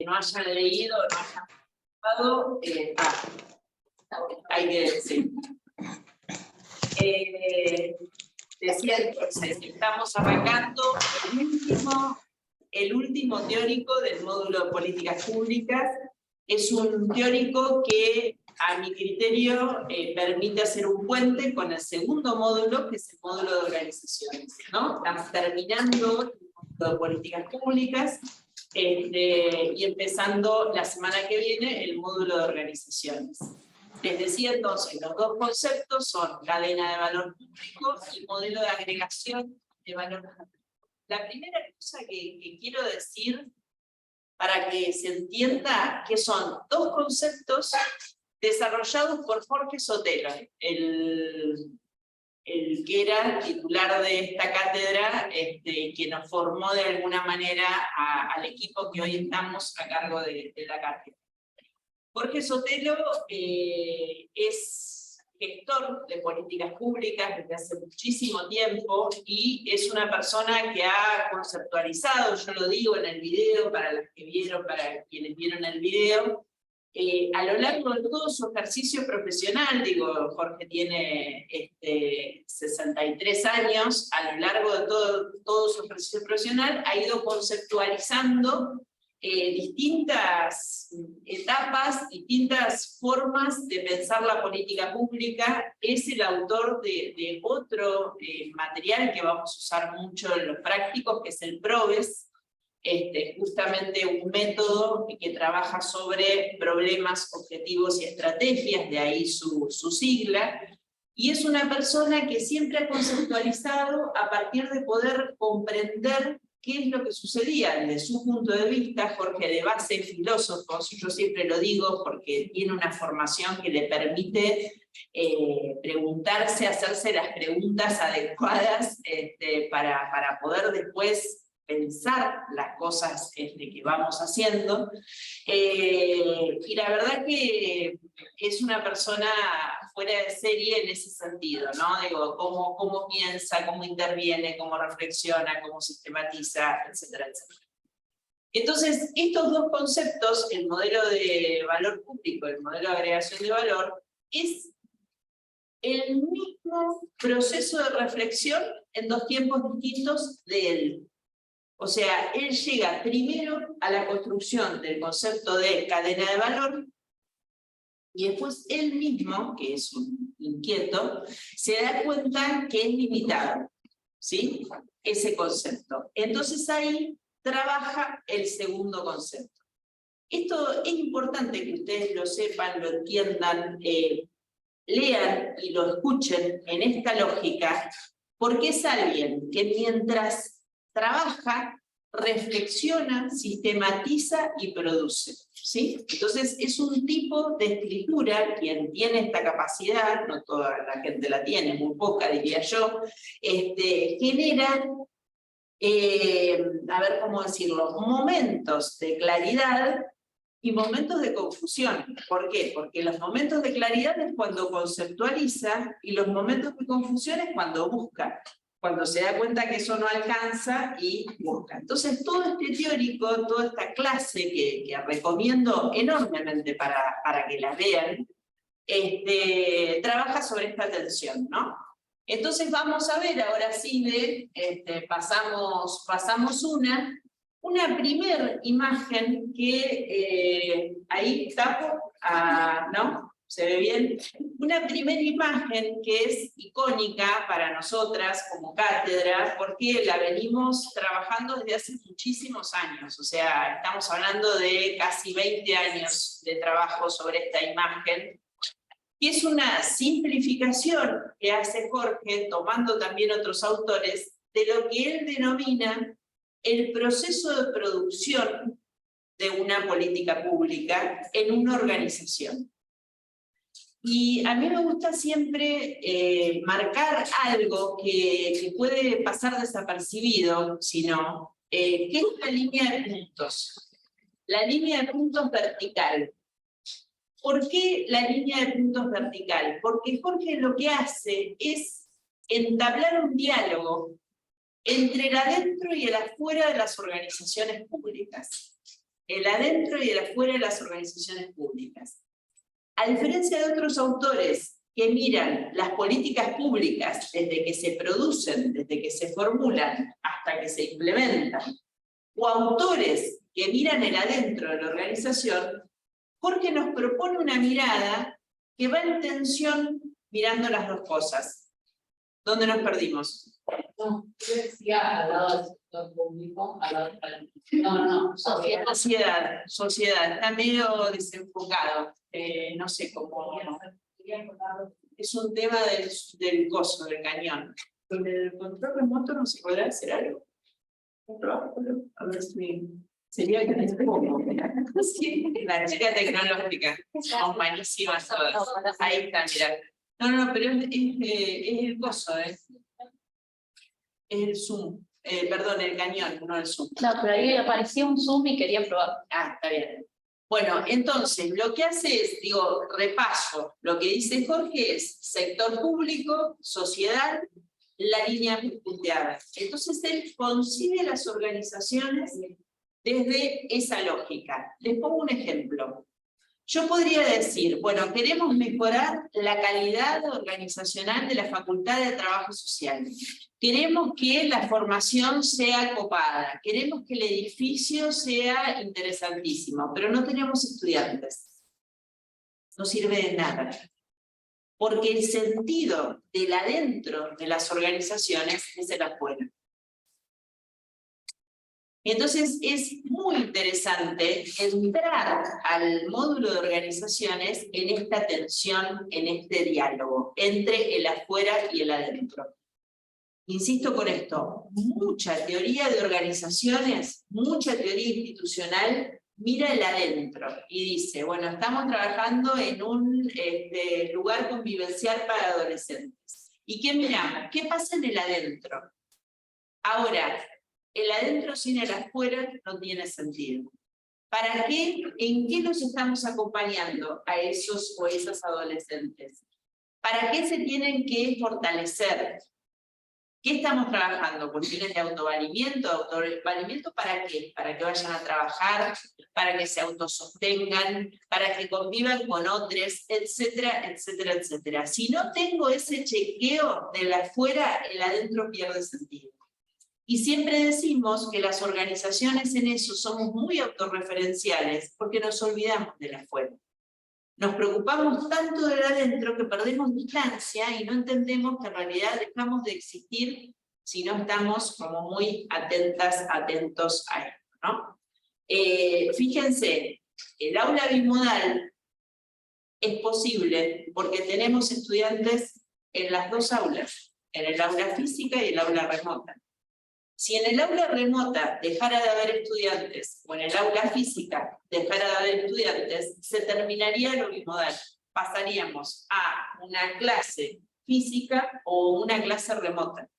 no hayan leído, no hayan participado, hay que decir. Decía entonces, estamos arrancando el último teórico del módulo de políticas públicas. Es un teórico que, a mi criterio, permite hacer un puente con el segundo módulo, que es el módulo de organizaciones, ¿no? Estamos terminando el módulo de políticas públicas y empezando la semana que viene el módulo de organizaciones. Les decía entonces, los dos conceptos son cadena de valor público y modelo de agregación de valor público. La primera cosa que quiero decir, para que se entienda, que son dos conceptos desarrollados por Jorge Sotelo, el que era titular de esta cátedra, que nos formó de alguna manera al equipo que hoy estamos a cargo de la cátedra. Jorge Sotelo es gestor de políticas públicas desde hace muchísimo tiempo y es una persona que ha conceptualizado, yo lo digo en el video, para los que vieron, para quienes vieron el video, a lo largo de todo su ejercicio profesional, digo, Jorge tiene 63 años, a lo largo de todo su ejercicio profesional ha ido conceptualizando distintas etapas, distintas formas de pensar la política pública. Es el autor de otro material que vamos a usar mucho en los prácticos, que es el PROVES, justamente un método que trabaja sobre problemas, objetivos y estrategias, de ahí su sigla, y es una persona que siempre ha conceptualizado a partir de poder comprender qué es lo que sucedía desde su punto de vista. Jorge, de base filósofo, yo siempre lo digo porque tiene una formación que le permite preguntarse, hacerse las preguntas adecuadas para poder después pensar las cosas que vamos haciendo. Y la verdad que es una persona fuera de serie en ese sentido, ¿no? Digo, cómo piensa, cómo interviene, cómo reflexiona, cómo sistematiza, etcétera, etcétera. Entonces, estos dos conceptos, el modelo de valor público, el modelo de agregación de valor, es el mismo proceso de reflexión en dos tiempos distintos de él. O sea, él llega primero a la construcción del concepto de cadena de valor, y después él mismo, que es un inquieto, se da cuenta que es limitado, ¿sí? Ese concepto. Entonces ahí trabaja el segundo concepto. Esto es importante que ustedes lo sepan, lo entiendan, lean y lo escuchen en esta lógica, porque es alguien que mientras trabaja, reflexiona, sistematiza y produce, ¿sí? Entonces es un tipo de escritura, quien tiene esta capacidad, no toda la gente la tiene, muy poca diría yo, genera, a ver cómo decirlo, momentos de claridad y momentos de confusión. ¿Por qué? Porque los momentos de claridad es cuando conceptualiza y los momentos de confusión es cuando busca, cuando se da cuenta que eso no alcanza y busca. Entonces todo este teórico, toda esta clase que recomiendo enormemente para que la vean, trabaja sobre esta tensión, ¿no? Entonces vamos a ver ahora sí, pasamos una primer imagen que ahí tapo, ¿no? ¿Se ve bien? Una primera imagen que es icónica para nosotras como cátedra, porque la venimos trabajando desde hace muchísimos años, o sea, estamos hablando de casi 20 años de trabajo sobre esta imagen, y es una simplificación que hace Jorge, tomando también otros autores, de lo que él denomina el proceso de producción de una política pública en una organización. Y a mí me gusta siempre marcar algo que puede pasar desapercibido, sino, ¿qué es la línea de puntos? La línea de puntos vertical. ¿Por qué la línea de puntos vertical? Porque Jorge lo que hace es entablar un diálogo entre el adentro y el afuera de las organizaciones públicas. el adentro y el afuera de las organizaciones públicas. A diferencia de otros autores que miran las políticas públicas desde que se producen, desde que se formulan, hasta que se implementan, o autores que miran el adentro de la organización, Jorge nos propone una mirada que va en tensión mirando las dos cosas. ¿Dónde nos perdimos? No, yo decía al lado del sector público, al lado sociedad. Sociedad, está medio desenfocado, no sé cómo. Es un tema del coso, del cañón. Con el control remoto no se podrá hacer algo. A ver si sería que es poco. La chica tecnológica, son malísimas todas. Ahí está, mirá. No, pero es el coso, es el zoom. Perdón, el cañón, no el zoom. No, pero ahí aparecía un zoom y quería probar. Ah, está bien. Bueno, entonces, lo que hace es, digo, repaso, lo que dice Jorge es sector público, sociedad, la línea punteada. Entonces, él concibe las organizaciones desde esa lógica. Les pongo un ejemplo. Yo podría decir, bueno, queremos mejorar la calidad organizacional de la Facultad de Trabajo Social. Queremos que la formación sea copada, queremos que el edificio sea interesantísimo, pero no tenemos estudiantes. No sirve de nada. Porque el sentido del adentro de las organizaciones es el afuera. Entonces es muy interesante entrar al módulo de organizaciones en esta tensión, en este diálogo, entre el afuera y el adentro. Insisto con esto, mucha teoría de organizaciones, mucha teoría institucional, mira el adentro y dice, bueno, estamos trabajando en un lugar convivencial para adolescentes. ¿Y qué miramos? ¿Qué pasa en el adentro? Ahora, el adentro sin el afuera no tiene sentido. ¿Para qué? ¿En qué nos estamos acompañando a esos o esas adolescentes? ¿Para qué se tienen que fortalecer? ¿Qué estamos trabajando? ¿Cuestiones de autovalimiento? ¿Autovalimiento para qué? Para que vayan a trabajar, para que se autosostengan, para que convivan con otros, etcétera, etcétera, etcétera. Si no tengo ese chequeo del afuera, el adentro pierde sentido. Y siempre decimos que las organizaciones en eso somos muy autorreferenciales porque nos olvidamos del afuera. Nos preocupamos tanto del adentro que perdemos distancia y no entendemos que en realidad dejamos de existir si no estamos como muy atentos a esto, ¿no? Fíjense, el aula bimodal es posible porque tenemos estudiantes en las dos aulas, en el aula física y el aula remota. Si en el aula remota dejara de haber estudiantes, o en el aula física dejara de haber estudiantes, se terminaría lo bimodal. Pasaríamos a una clase física o una clase remota,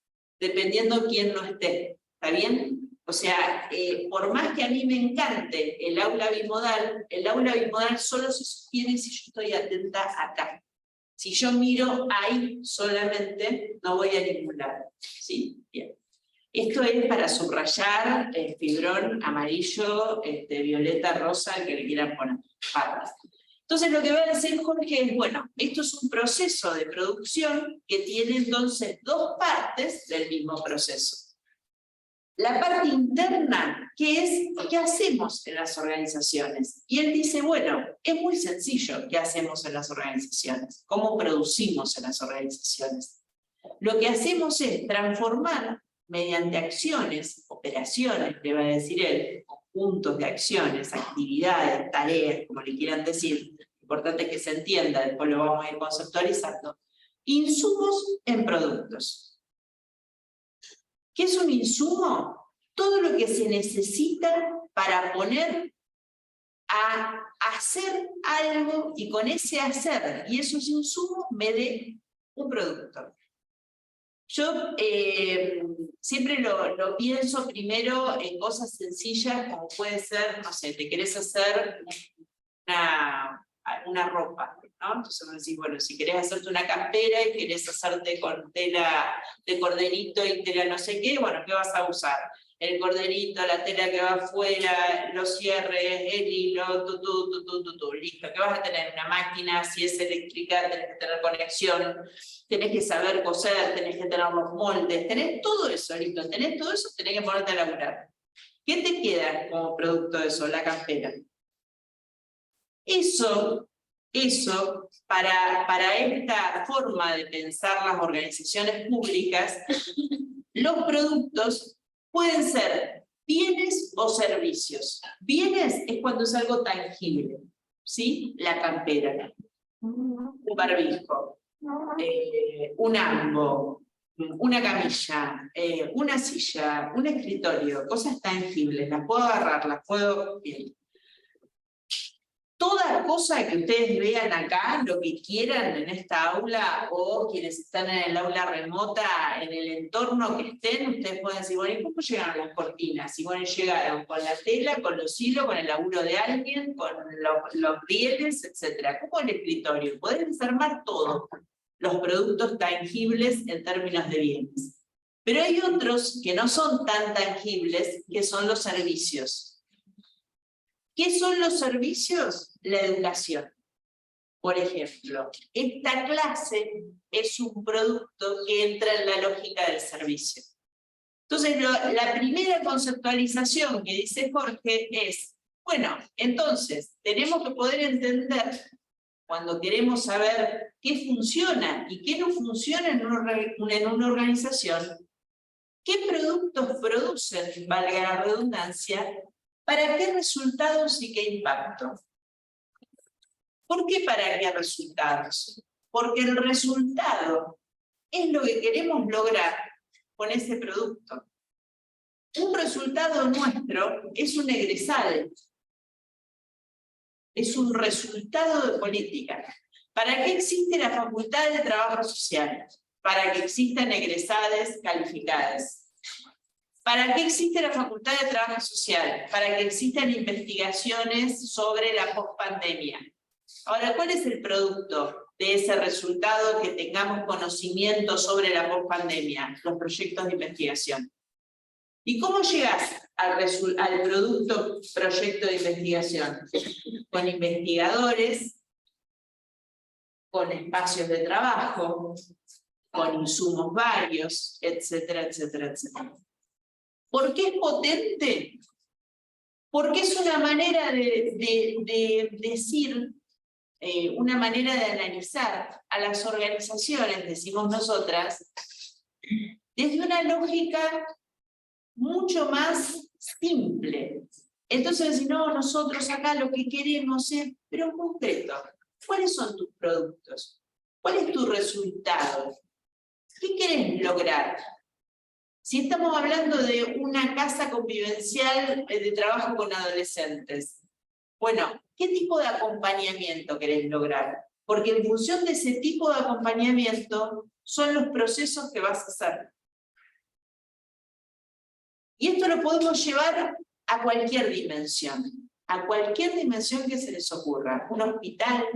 dependiendo quién no esté. ¿Está bien? O sea, por más que a mí me encante el aula bimodal solo se sostiene si yo estoy atenta acá. Si yo miro ahí solamente, no voy a ningún lado. ¿Sí? Bien. Esto es para subrayar fibrón amarillo, violeta, rosa, el que le quieran poner. Entonces lo que va a decir Jorge es, bueno, esto es un proceso de producción que tiene entonces dos partes del mismo proceso. La parte interna, que es qué hacemos en las organizaciones. Y él dice, bueno, es muy sencillo qué hacemos en las organizaciones, cómo producimos en las organizaciones. Lo que hacemos es transformar mediante acciones, operaciones, le va a decir él, conjuntos de acciones, actividades, tareas, como le quieran decir, importante que se entienda, después lo vamos a ir conceptualizando, insumos en productos. ¿Qué es un insumo? Todo lo que se necesita para poner a hacer algo y con ese hacer, y esos insumos me dé un producto. Yo siempre lo pienso primero en cosas sencillas, como puede ser, no sé, te querés hacer una ropa, ¿no? Entonces me decís, bueno, si querés hacerte una campera y querés hacerte con tela de corderito y tela no sé qué, bueno, ¿qué vas a usar? el corderito, la tela que va afuera, los cierres, el hilo, listo. ¿Qué vas a tener? Una máquina, si es eléctrica, tenés que tener conexión, tenés que saber coser, tenés que tener los moldes, tenés todo eso, listo. Tenés todo eso, tenés que ponerte a laburar. ¿Qué te queda como producto de eso? La campera. Eso, para esta forma de pensar las organizaciones públicas, los productos pueden ser bienes o servicios. Bienes es cuando es algo tangible, ¿sí? La campera, un barbijo, un ambo, una camilla, una silla, un escritorio, cosas tangibles, las puedo agarrar, las puedo... Toda cosa que ustedes vean acá, lo que quieran en esta aula, o quienes están en el aula remota, en el entorno que estén, ustedes pueden decir, bueno, ¿y cómo llegaron las cortinas? Y bueno, llegaron con la tela, con los hilos, con el laburo de alguien, con los rieles, etc. ¿Cómo el escritorio? Podés desarmar todo, los productos tangibles en términos de bienes. Pero hay otros que no son tan tangibles, que son los servicios. ¿Qué son los servicios? La educación. Por ejemplo, esta clase es un producto que entra en la lógica del servicio. Entonces, la primera conceptualización que dice Jorge es, bueno, entonces, tenemos que poder entender, cuando queremos saber qué funciona y qué no funciona en una organización, qué productos producen, valga la redundancia, ¿para qué resultados y qué impacto? ¿Por qué para qué resultados? Porque el resultado es lo que queremos lograr con ese producto. Un resultado nuestro es un egresal, es un resultado de política. ¿Para qué existe la Facultad de Trabajo Social? Para que existan egresades calificadas. ¿Para qué existe la Facultad de Trabajo Social? Para que existan investigaciones sobre la pospandemia. Ahora, ¿cuál es el producto de ese resultado que tengamos conocimiento sobre la pospandemia? Los proyectos de investigación. ¿Y cómo llegás al producto proyecto de investigación? Con investigadores, con espacios de trabajo, con insumos varios, etcétera, etcétera, etcétera. ¿Por qué es potente? Porque es una manera de decir, una manera de analizar a las organizaciones, decimos nosotras, desde una lógica mucho más simple. Entonces, si no, nosotros acá lo que queremos es, pero en concreto, ¿cuáles son tus productos? ¿Cuál es tu resultado? ¿Qué querés lograr? Si estamos hablando de una casa convivencial de trabajo con adolescentes, bueno, ¿qué tipo de acompañamiento querés lograr? Porque en función de ese tipo de acompañamiento son los procesos que vas a hacer. Y esto lo podemos llevar a cualquier dimensión que se les ocurra. Un hospital,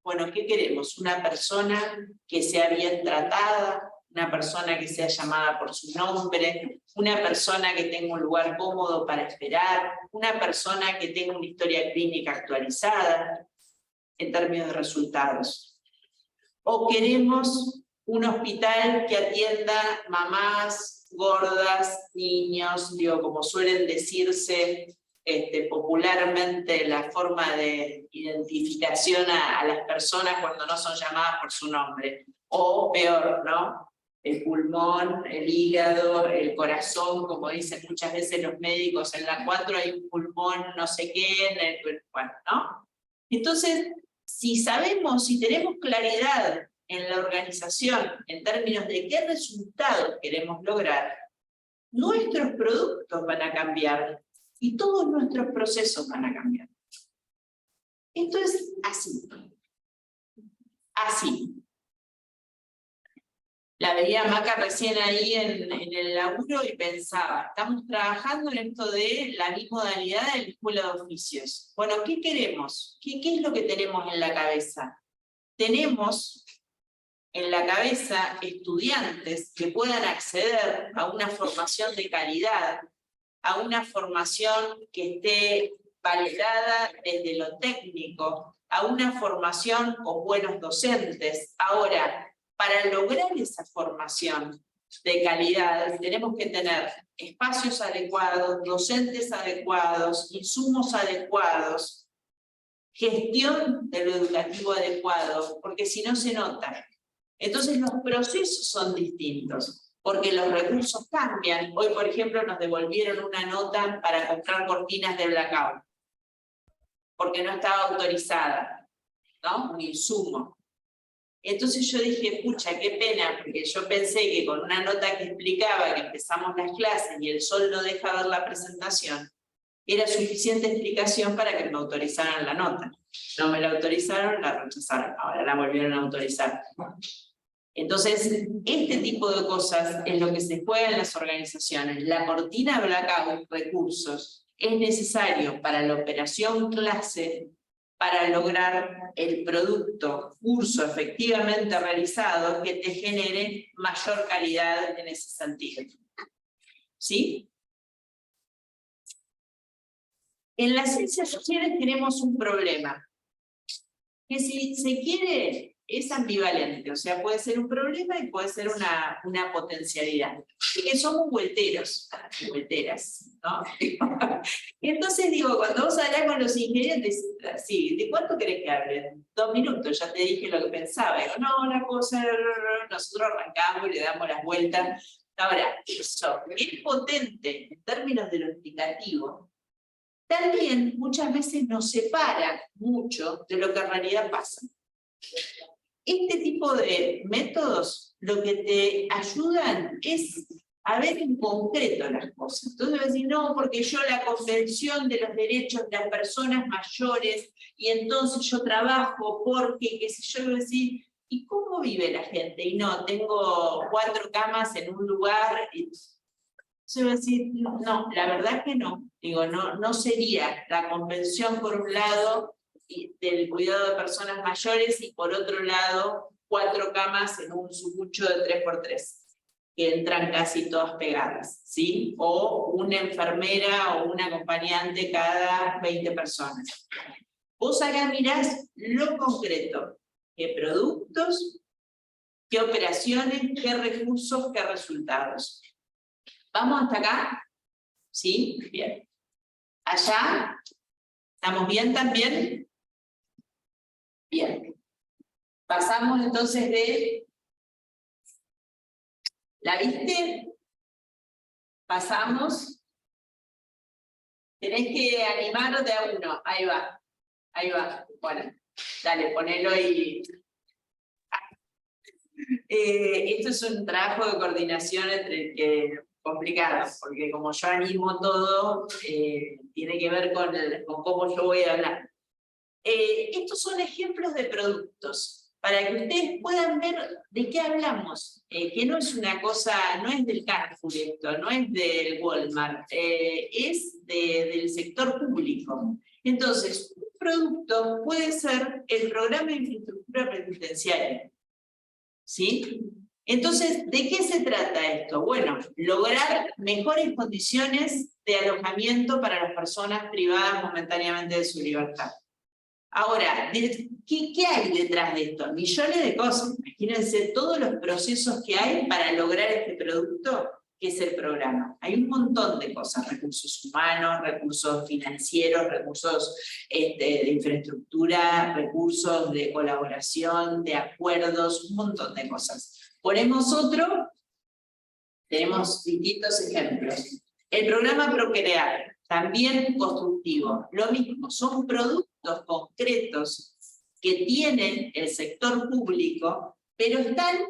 bueno, ¿qué queremos? Una persona que sea bien tratada, una persona que sea llamada por su nombre, una persona que tenga un lugar cómodo para esperar, una persona que tenga una historia clínica actualizada en términos de resultados. O queremos un hospital que atienda mamás gordas, niños, digo, como suelen decirse popularmente, la forma de identificación a las personas cuando no son llamadas por su nombre. O peor, ¿no? El pulmón, el hígado, el corazón, como dicen muchas veces los médicos, en la 4 hay un pulmón no sé qué, bueno, ¿no? Entonces, si sabemos, si tenemos claridad en la organización en términos de qué resultados queremos lograr, nuestros productos van a cambiar y todos nuestros procesos van a cambiar. Esto es así. Así. La veía Maca recién ahí en el laburo y pensaba, estamos trabajando en esto de la bimodalidad de la escuela de oficios. Bueno, ¿qué queremos? ¿Qué es lo que tenemos en la cabeza? Tenemos en la cabeza estudiantes que puedan acceder a una formación de calidad a una formación que esté validada desde lo técnico, a una formación con buenos docentes. Ahora, para lograr esa formación de calidad, tenemos que tener espacios adecuados, docentes adecuados, insumos adecuados, gestión de lo educativo adecuado, porque si no se nota. Entonces los procesos son distintos, porque los recursos cambian. Hoy, por ejemplo, nos devolvieron una nota para comprar cortinas de blackout, porque no estaba autorizada, ¿no? Un insumo. Entonces yo dije, pucha, qué pena, porque yo pensé que con una nota que explicaba que empezamos las clases y el sol no deja ver la presentación, era suficiente explicación para que me autorizaran la nota. No me la autorizaron, la rechazaron, ahora la volvieron a autorizar. Entonces, este tipo de cosas es lo que se juega en las organizaciones. La cortina blackout, recursos, es necesario para la operación clase, para lograr el producto, curso efectivamente realizado, que te genere mayor calidad en ese sentido. ¿Sí? En las ciencias sociales tenemos un problema, que si se quiere es ambivalente, o sea, puede ser un problema y puede ser una potencialidad. Y que somos vuelteros, vuelteras, ¿no? Entonces digo, cuando vos hablás con los ingenieros, sí, ¿de cuánto querés que hable? 2 minutos, ya te dije lo que pensaba. Digo, no, la cosa, nosotros arrancamos y le damos las vueltas. Ahora, eso es potente en términos de lo explicativo. También muchas veces nos separa mucho de lo que en realidad pasa. Este tipo de métodos lo que te ayudan es a ver en concreto las cosas. Entonces vas a decir, no, porque yo la Convención de los Derechos de las Personas Mayores, y entonces yo trabajo porque, qué sé yo, voy a decir, ¿y cómo vive la gente? Y no, tengo 4 camas en un lugar, y yo voy a decir, no, la verdad que no. Digo, no sería la Convención por un lado, del cuidado de personas mayores, y por otro lado 4 camas en un sucucho de 3x3, que entran casi todas pegadas, ¿sí? O una enfermera o un acompañante cada 20 personas. Vos acá mirás lo concreto, qué productos, qué operaciones, qué recursos, qué resultados. ¿Vamos hasta acá? ¿Sí? Bien. ¿Allá? ¿Estamos bien también? Bien. Pasamos entonces de... ¿La viste? Pasamos. Tenés que animar de a uno. Ahí va. Ahí va. Bueno, dale, ponelo y... esto es un trabajo de coordinación complicado, porque como yo animo todo, tiene que ver con cómo yo voy a hablar. Estos son ejemplos de productos, para que ustedes puedan ver de qué hablamos, que no es una cosa, no es del Carrefour esto, no es del Walmart, es del sector público. Entonces, un producto puede ser el programa de infraestructura penitenciaria, ¿sí? Entonces, ¿de qué se trata esto? Bueno, lograr mejores condiciones de alojamiento para las personas privadas momentáneamente de su libertad. Ahora, ¿qué hay detrás de esto? Millones de cosas. Imagínense todos los procesos que hay para lograr este producto, que es el programa. Hay un montón de cosas, recursos humanos, recursos financieros, recursos de infraestructura, recursos de colaboración, de acuerdos, un montón de cosas. Ponemos otro, tenemos distintos ejemplos. El programa Procrear, también constructivo, lo mismo, son productos concretos que tienen el sector público, pero están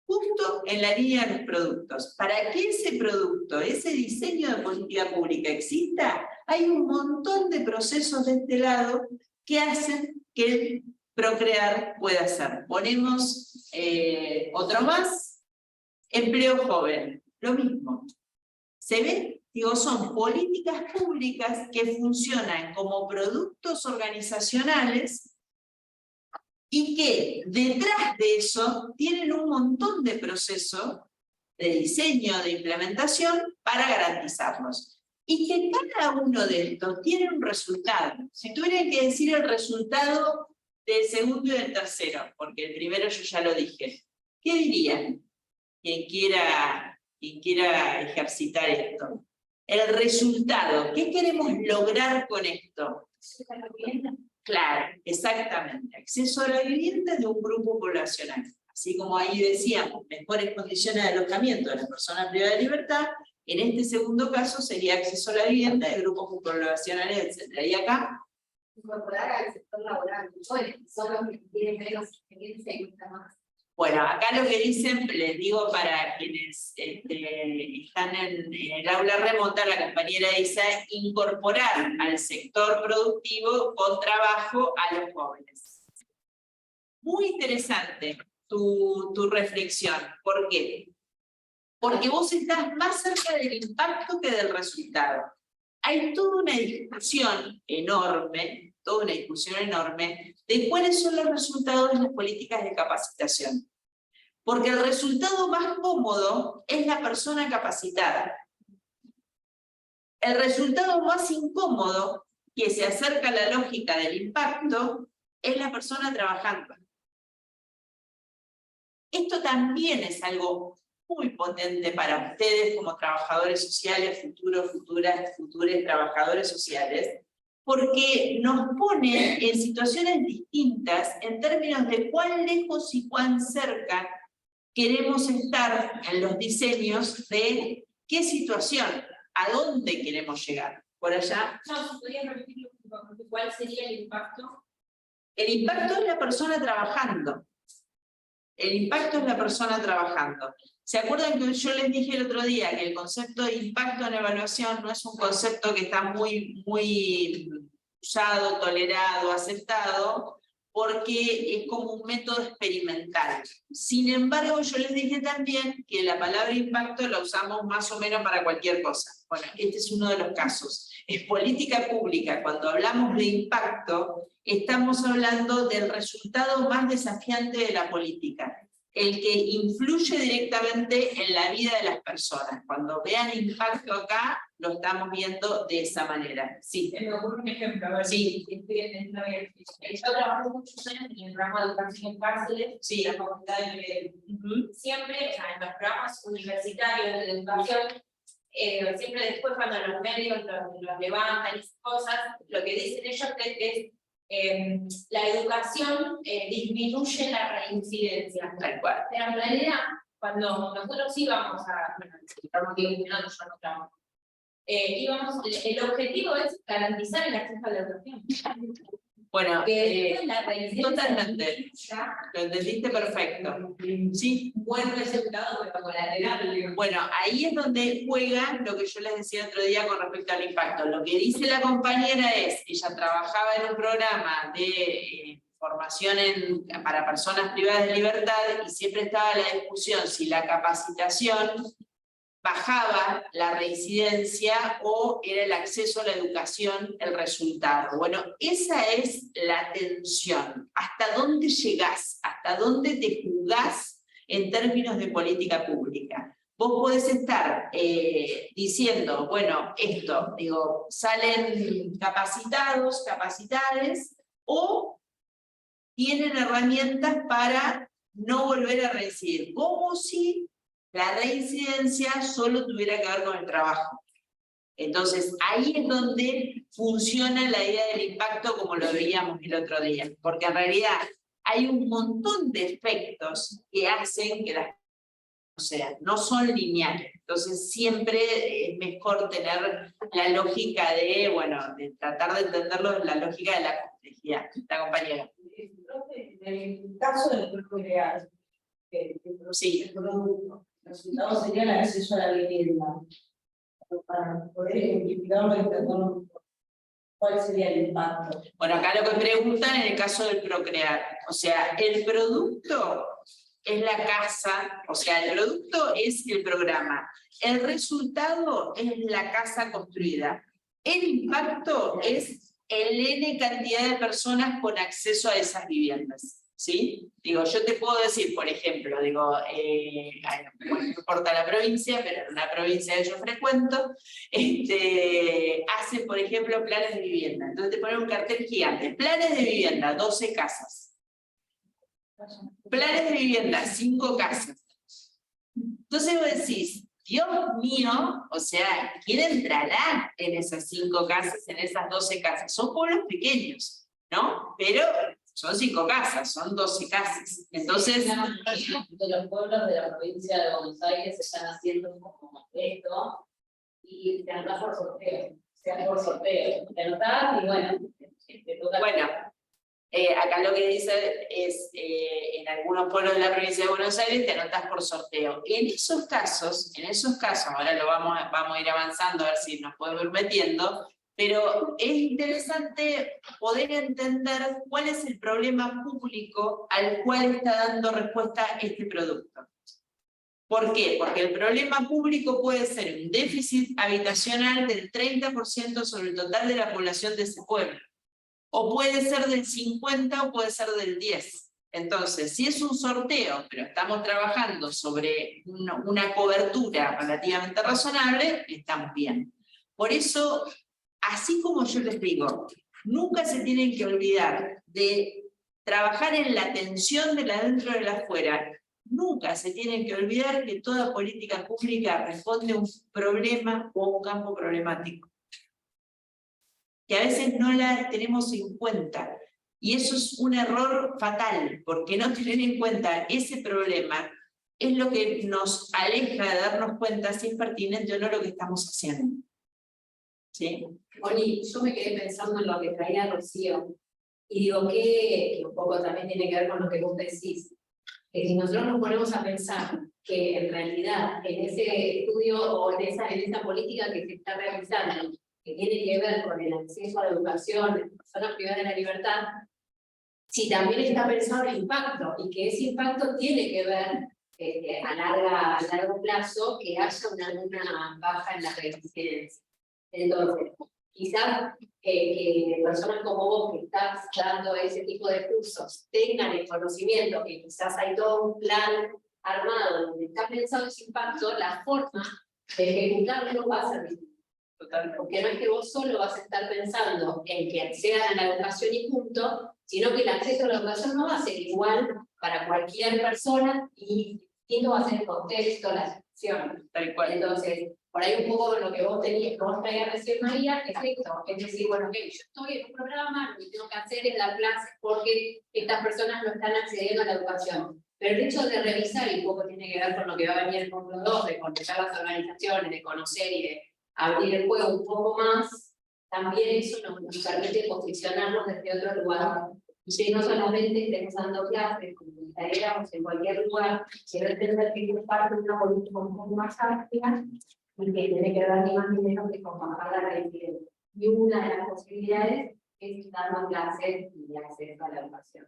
justo en la línea de los productos. Para que ese producto, ese diseño de política pública exista, hay un montón de procesos de este lado que hacen que el Procrear pueda ser. Ponemos otro más, empleo joven, lo mismo. ¿Se ve? Digo, son políticas públicas que funcionan como productos organizacionales y que detrás de eso tienen un montón de procesos de diseño, de implementación para garantizarlos. y que cada uno de estos tiene un resultado. Si tuvieran que decir el resultado del segundo y del tercero, porque el primero yo ya lo dije, ¿qué dirían? Quien quiera ejercitar esto. El resultado, ¿qué queremos lograr con esto? Claro, exactamente. Acceso a la vivienda de un grupo poblacional. Así como ahí decíamos, mejores condiciones de alojamiento de las personas privadas de libertad, en este segundo caso sería acceso a la vivienda de grupos poblacionales, etc. Y acá, incorporar al sector laboral, son los que tienen menos experiencia y cuesta más. bueno, acá lo que dicen, les digo para quienes están en el aula remota, la compañera dice incorporar al sector productivo con trabajo a los jóvenes. Muy interesante tu reflexión. ¿Por qué? Porque vos estás más cerca del impacto que del resultado. Hay toda una discusión enorme, de cuáles son los resultados de las políticas de capacitación. Porque el resultado más cómodo es la persona capacitada. El resultado más incómodo, que se acerca a la lógica del impacto, es la persona trabajando. Esto también es algo muy potente para ustedes como trabajadores sociales, futuros trabajadores sociales, porque nos pone en situaciones distintas en términos de cuán lejos y cuán cerca queremos estar en los diseños de qué situación, a dónde queremos llegar. ¿Por allá? No, ¿podrían repetirlo? ¿Cuál sería el impacto? El impacto es la persona trabajando. El impacto es la persona trabajando. ¿Se acuerdan que yo les dije el otro día que el concepto de impacto en evaluación no es un concepto que está muy usado, tolerado, aceptado, porque es como un método experimental? Sin embargo, yo les dije también que la palabra impacto la usamos más o menos para cualquier cosa. Bueno, este es uno de los casos. En política pública, cuando hablamos de impacto, estamos hablando del resultado más desafiante de la política, el que influye directamente en la vida de las personas. Cuando vean impacto acá, lo estamos viendo de esa manera. Sí. Me ocurre un ejemplo, a ver, sí. Estoy entendiendo bien. Yo trabajé muchos años en el programa de educación en cárceles, sí. la facultad de Nivel. Siempre, o sea, en los programas universitarios de educación, siempre después cuando los medios los levantan y esas cosas, lo que dicen ellos es la educación disminuye la reincidencia. Tal cual. Pero en realidad, cuando nosotros íbamos a, bueno, yo no trabajo, el objetivo es garantizar el acceso a la educación. Bueno, la totalmente. Lo entendiste perfecto. Sí. Buen resultado, pero colateral. Bueno, ahí es donde juega lo que yo les decía otro día con respecto al impacto. Lo que dice la compañera es, ella trabajaba en un programa de formación para personas privadas de libertad y siempre estaba la discusión si la capacitación bajaba la reincidencia o era el acceso a la educación el resultado. Bueno, esa es la tensión. ¿Hasta dónde llegás? ¿Hasta dónde te jugás en términos de política pública? Vos podés estar diciendo, bueno, esto, digo, salen capacitados, capacitades, o tienen herramientas para no volver a reincidir, como si la reincidencia solo tuviera que ver con el trabajo. Entonces, ahí es donde funciona la idea del impacto como lo veíamos el otro día, porque en realidad hay un montón de efectos que hacen que las cosas no son lineales. Entonces, siempre es mejor tener la lógica de, bueno, de tratar de entenderlo, la lógica de la complejidad. La compañera. En el caso del procrear, sí. el resultado sería el acceso a la vivienda. Para poder identificarlo y entenderlo, ¿cuál sería el impacto? Bueno, acá lo que preguntan en el caso del procrear. O sea, el producto es la casa, o sea, el producto es el programa. El resultado es la casa construida. El impacto es el N cantidad de personas con acceso a esas viviendas. ¿sí? Digo, yo te puedo decir, por ejemplo, digo, no importa la provincia, pero en una provincia que yo frecuento, hacen, por ejemplo, planes de vivienda. Entonces te ponen un cartel gigante, planes de vivienda, 12 casas. Planes de vivienda, 5 casas. Entonces vos decís, Dios mío, o sea, ¿quién entrará en esas 5 casas, en esas 12 casas? Son pueblos pequeños, ¿no? Pero son 5 casas, son 12 casas. Entonces, de los pueblos de la provincia de Buenos Aires se están haciendo como esto, y te anotás por sorteo. Te anotás y bueno, te toca. Bueno, acá lo que dice es, en algunos pueblos de la provincia de Buenos Aires te anotás por sorteo. En esos casos, ahora lo vamos a ir avanzando a ver si nos podemos ir metiendo, pero es interesante poder entender cuál es el problema público al cual está dando respuesta este producto. ¿Por qué? Porque el problema público puede ser un déficit habitacional del 30% sobre el total de la población de ese pueblo. O puede ser del 50 o puede ser del 10. Entonces, si es un sorteo, pero estamos trabajando sobre una cobertura relativamente razonable, estamos bien. Por eso, así como yo les digo, nunca se tienen que olvidar de trabajar en la tensión de la dentro y de la afuera. Nunca se tienen que olvidar que toda política pública responde a un problema o un campo problemático, que a veces no la tenemos en cuenta. Y eso es un error fatal, porque no tener en cuenta ese problema es lo que nos aleja de darnos cuenta si es pertinente o no lo que estamos haciendo. ¿Sí? Oli, yo me quedé pensando en lo que traía Rocío, y digo que un poco también tiene que ver con lo que vos decís, que si nosotros nos ponemos a pensar que en realidad en ese estudio o en esa política que se está realizando, que tiene que ver con el acceso a la educación de personas privadas de la libertad, si también está pensado el impacto, y que ese impacto tiene que ver a largo plazo, que haya una baja en la reincidencia. Entonces, quizás que personas como vos que estás dando ese tipo de cursos tengan el conocimiento que quizás hay todo un plan armado donde está pensado ese impacto, la forma de ejecutarlo va a ser distinta. Porque no es que vos solo vas a estar pensando en que accedan a la educación y punto, sino que el acceso a la educación no va a ser igual para cualquier persona y distinto va a ser el contexto, la situación. Tal cual. Entonces, por ahí un poco lo que vos traías recién, María, es esto, es decir, bueno, ok, yo estoy en un programa, lo que tengo que hacer es dar clases porque estas personas no están accediendo a la educación. Pero el hecho de revisar, y un poco tiene que ver con lo que va a venir el punto 2, de contestar las organizaciones, de conocer y de abrir el juego un poco más, también eso nos permite posicionarnos desde otro lugar. Y no solamente estemos dando clases, comunitariamos en cualquier lugar, sino entender que es parte de una política un poco más amplia y que tiene que ver ni más ni menos que con bajar la reincidencia. Y una de las posibilidades es dar más clases y acceso a la educación.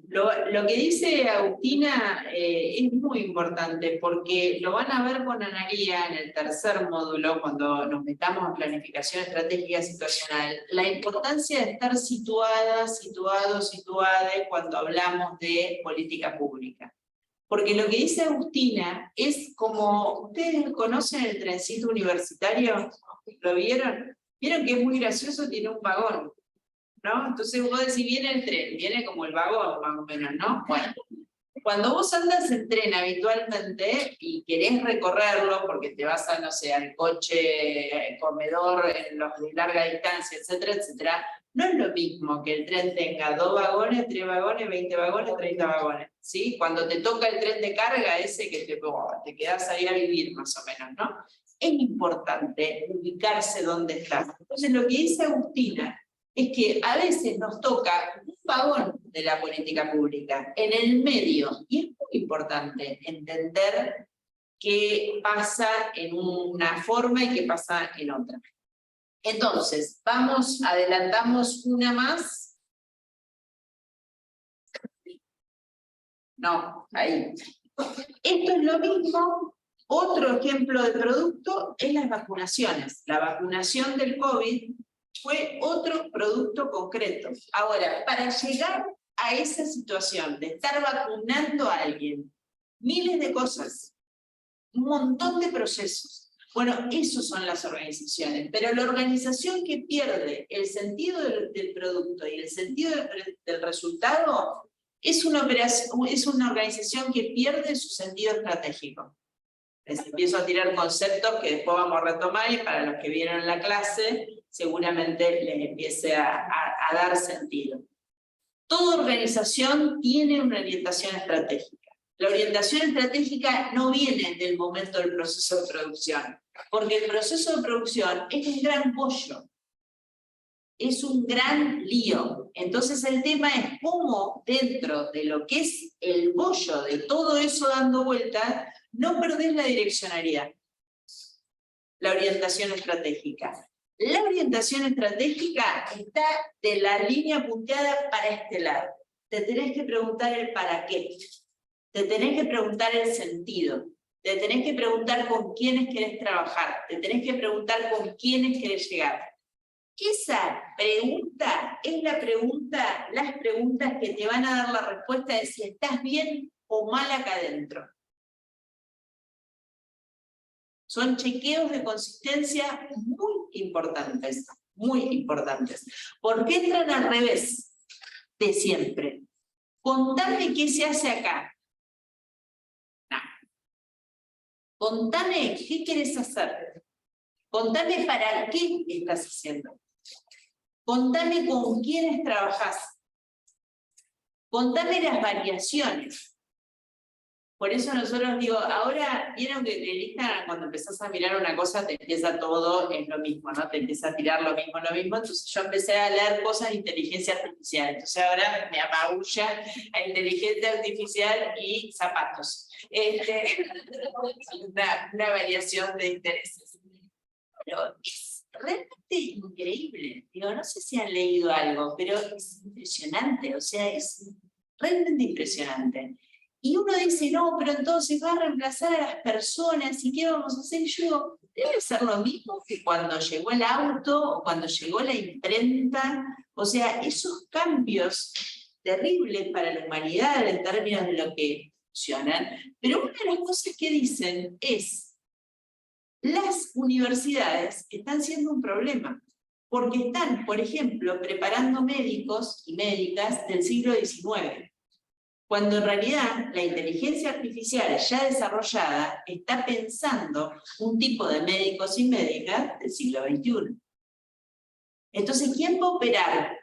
Lo que dice Agustina es muy importante porque lo van a ver con Analía en el tercer módulo cuando nos metamos en planificación estratégica situacional, la importancia de estar situadas cuando hablamos de política pública. Porque lo que dice Agustina es como, ¿ustedes conocen el trencito universitario? ¿Lo vieron? ¿Vieron que es muy gracioso? Tiene un vagón, ¿no? Entonces vos decís, viene el tren, viene como el vagón más o menos, ¿no? Bueno, cuando vos andas en tren habitualmente y querés recorrerlo porque te vas a, no sé, al coche, comedor, en los de larga distancia, etcétera, etcétera, no es lo mismo que el tren tenga 2 vagones, 3 vagones, 20 vagones, 30 vagones, ¿sí? Cuando te toca el tren de carga, ese que te quedás ahí a vivir más o menos, ¿no? Es importante ubicarse donde estás. Entonces lo que dice Agustina es que a veces nos toca un vagón de la política pública, en el medio, y es muy importante entender qué pasa en una forma y qué pasa en otra. Entonces, adelantamos una más. No, ahí. Esto es lo mismo. Otro ejemplo de producto es las vacunaciones. La vacunación del COVID fue otro producto concreto. Ahora, para llegar a esa situación de estar vacunando a alguien, miles de cosas, un montón de procesos. Bueno, esos son las organizaciones, pero la organización que pierde el sentido del producto y el sentido del resultado es una organización que pierde su sentido estratégico. Les empiezo a tirar conceptos que después vamos a retomar y para los que vieron la clase seguramente les empiece a dar sentido. Toda organización tiene una orientación estratégica. La orientación estratégica no viene del momento del proceso de producción, porque el proceso de producción es un gran bollo, es un gran lío. Entonces el tema es cómo dentro de lo que es el bollo de todo eso dando vueltas, no perdés la direccionalidad, la orientación estratégica. La orientación estratégica está de la línea punteada para este lado. Te tenés que preguntar el para qué, te tenés que preguntar el sentido, te tenés que preguntar con quiénes querés trabajar, te tenés que preguntar con quiénes querés llegar. Esa pregunta es las preguntas que te van a dar la respuesta de si estás bien o mal acá adentro. Son chequeos de consistencia muy importantes, porque entran al revés de siempre. Contame qué se hace acá. No. Contame qué querés hacer. Contame para qué estás haciendo. Contame con quiénes trabajás. Contame las variaciones. Por eso nosotros digo, ahora, vieron que en Instagram cuando empezás a mirar una cosa te empieza todo, es lo mismo, ¿no? Te empieza a tirar lo mismo, entonces yo empecé a leer cosas de inteligencia artificial, entonces ahora me apabulla a inteligencia artificial y zapatos. Una variación de intereses. Pero es realmente increíble, digo, no sé si han leído algo, pero es impresionante, o sea, es realmente impresionante. Y uno dice, no, pero entonces va a reemplazar a las personas, ¿y qué vamos a hacer? Y yo digo, debe ser lo mismo que cuando llegó el auto, o cuando llegó la imprenta, o sea, esos cambios terribles para la humanidad en términos de lo que funcionan, pero una de las cosas que dicen es, las universidades están siendo un problema, porque están, por ejemplo, preparando médicos y médicas del siglo XIX. Cuando en realidad la inteligencia artificial ya desarrollada está pensando un tipo de médicos y médicas del siglo XXI. Entonces, ¿quién va a operar?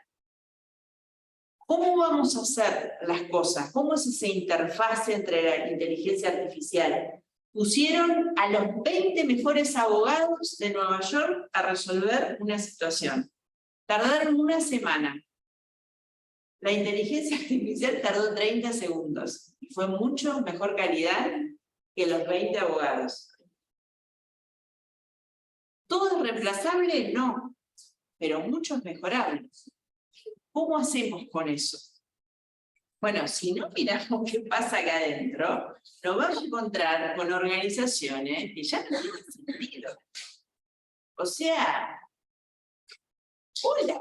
¿Cómo vamos a hacer las cosas? ¿Cómo es esa interfaz entre la inteligencia artificial? Pusieron a los 20 mejores abogados de Nueva York a resolver una situación. Tardaron una semana. La inteligencia artificial tardó 30 segundos y fue mucho mejor calidad que los 20 abogados. ¿Todo es reemplazable? No, pero mucho es mejorable. ¿Cómo hacemos con eso? Bueno, si no miramos qué pasa acá adentro, nos vamos a encontrar con organizaciones que ya no tienen sentido. O sea, hola.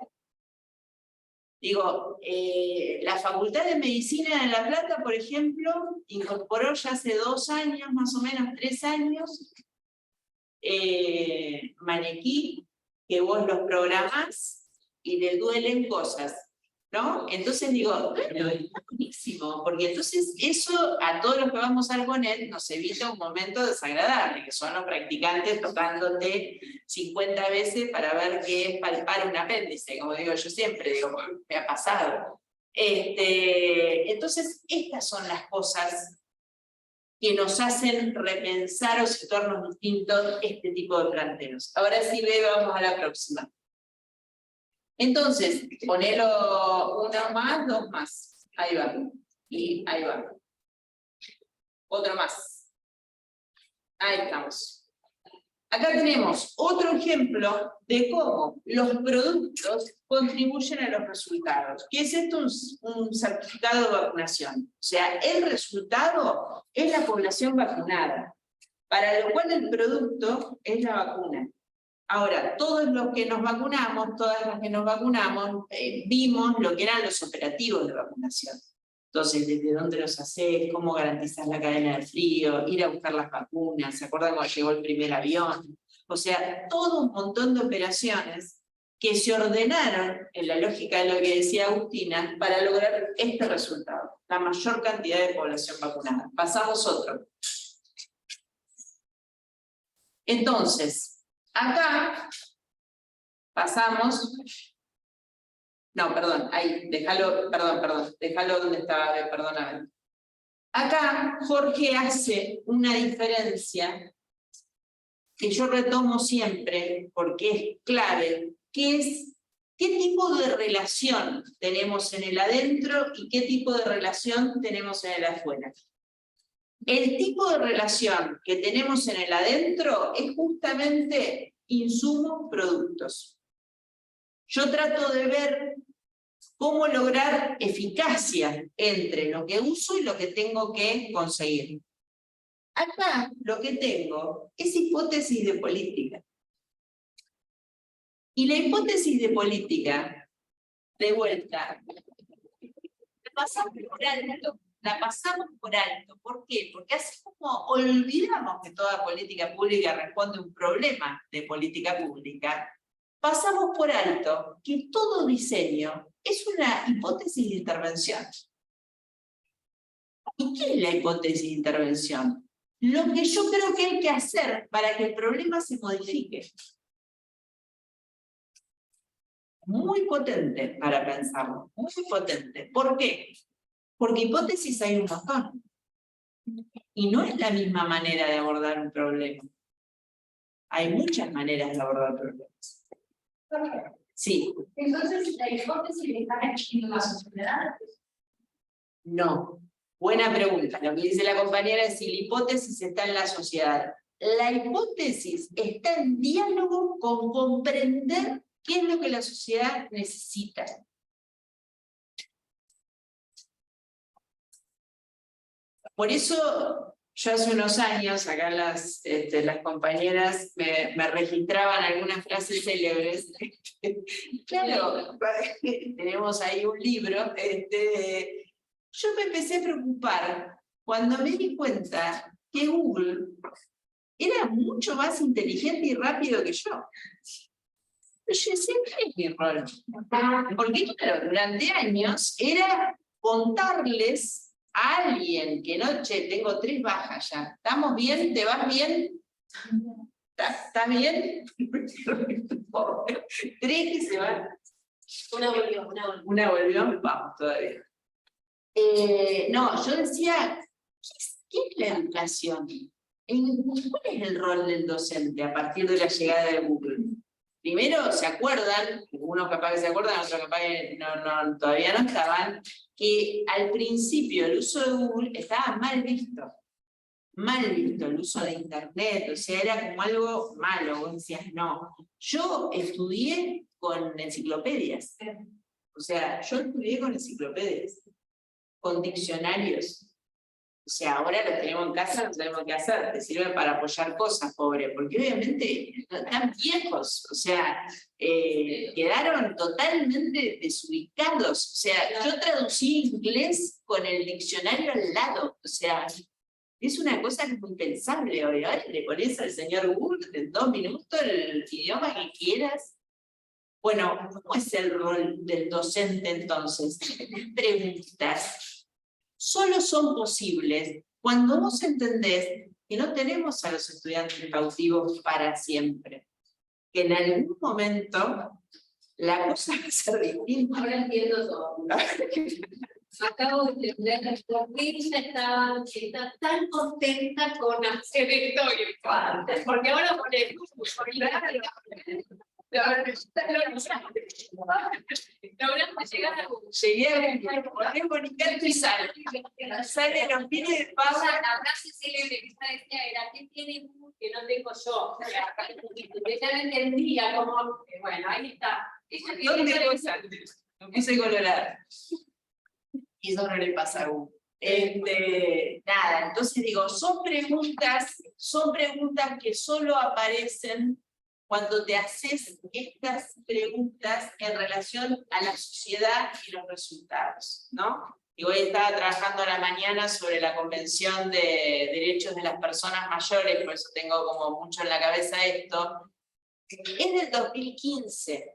Digo, la Facultad de Medicina de La Plata, por ejemplo, incorporó ya hace 2 años, más o menos 3 años, maniquí, que vos los programás y le duelen cosas, ¿no? Entonces digo, bueno, es buenísimo, porque entonces eso a todos los que vamos al CONET nos evita un momento desagradable, que son los practicantes tocándote 50 veces para ver qué es palpar un apéndice, como digo yo siempre, digo, me ha pasado. Entonces, estas son las cosas que nos hacen repensar o situarnos distintos este tipo de planteos. Ahora sí, vamos a la próxima. Entonces, ponelo 1 más, 2 más. Ahí va. Y ahí va. Otro más. Ahí estamos. Acá tenemos otro ejemplo de cómo los productos contribuyen a los resultados. ¿Qué es esto? Un certificado de vacunación. O sea, el resultado es la población vacunada, para lo cual el producto es la vacuna. Ahora, todos los que nos vacunamos, todas las que nos vacunamos, vimos lo que eran los operativos de vacunación. Entonces, desde dónde los haces, cómo garantizar la cadena de frío, ir a buscar las vacunas, ¿se acuerdan cuando llegó el primer avión? O sea, todo un montón de operaciones que se ordenaron, en la lógica de lo que decía Agustina, para lograr este resultado, la mayor cantidad de población vacunada. Pasamos otro. Entonces, acá pasamos... No, perdón, ahí, déjalo donde estaba, perdóname. Acá Jorge hace una diferencia que yo retomo siempre, porque es clave, que es qué tipo de relación tenemos en el adentro y qué tipo de relación tenemos en el afuera. El tipo de relación que tenemos en el adentro es justamente insumos-productos. Yo trato de ver cómo lograr eficacia entre lo que uso y lo que tengo que conseguir. Acá lo que tengo es hipótesis de política. Y la hipótesis de política, de vuelta, la pasamos por alto. La pasamos por alto. ¿Por qué? Porque así como olvidamos que toda política pública responde a un problema de política pública, pasamos por alto que todo diseño es una hipótesis de intervención. ¿Y qué es la hipótesis de intervención? Lo que yo creo que hay que hacer para que el problema se modifique. Muy potente para pensarlo, muy potente. ¿Por qué? Porque hipótesis hay un montón. Y no es la misma manera de abordar un problema. Hay muchas maneras de abordar problemas. Sí. Entonces, ¿la hipótesis está en la sociedad? No. Buena pregunta. Lo que dice la compañera es si la hipótesis está en la sociedad. La hipótesis está en diálogo con comprender qué es lo que la sociedad necesita. Por eso, yo hace unos años, acá las compañeras me registraban algunas frases célebres. Claro, tenemos ahí un libro. Yo me empecé a preocupar cuando me di cuenta que Google era mucho más inteligente y rápido que yo. Yo decía, ¿qué es mi rol? Porque claro, durante años era contarles a alguien que no, che, tengo 3 bajas ya. ¿Estamos bien? ¿Te vas bien? ¿Estás bien? 3 que se van. Una volvió, vamos todavía. No, yo decía, ¿qué es la educación? ¿Cuál es el rol del docente a partir de la llegada de Google? Primero, ¿se acuerdan? Unos capaz que se acuerdan, otros capaz que todavía no estaban, que al principio el uso de Google estaba mal visto el uso de Internet, o sea, era como algo malo, vos decías, no. Yo estudié con enciclopedias, o sea, con diccionarios. O sea, ahora los tenemos en casa, no sabemos qué hacer, te sirve para apoyar cosas, pobre, porque obviamente están viejos, o sea, quedaron totalmente desubicados. O sea, yo traducí inglés con el diccionario al lado, o sea, es una cosa que es impensable hoy. Ahora le pones al señor Google en 2 minutos el idioma que quieras. Bueno, ¿cómo es el rol del docente entonces? Las preguntas solo son posibles cuando vos entendés que no tenemos a los estudiantes cautivos para siempre. Que en algún momento la cosa va a ser distinta. Ahora entiendo todo. Acabo de entender por qué ella está tan contenta con hacer esto virtual. Porque ahora ponemos. Logramos llegar a Google. Llegué a comunicar y sale los fines de pago. La frase célebre que ella decía era: ¿qué tiene Google que no tengo yo? Ella no entendía como, bueno, ahí está. ¿Dónde cosas? Me puse colorada. Y eso no le pasa a Google. Nada, entonces digo, son preguntas que solo aparecen cuando te haces estas preguntas en relación a la sociedad y los resultados, ¿no? Y hoy estaba trabajando a la mañana sobre la Convención de Derechos de las Personas Mayores, por eso tengo como mucho en la cabeza esto. Es del 2015.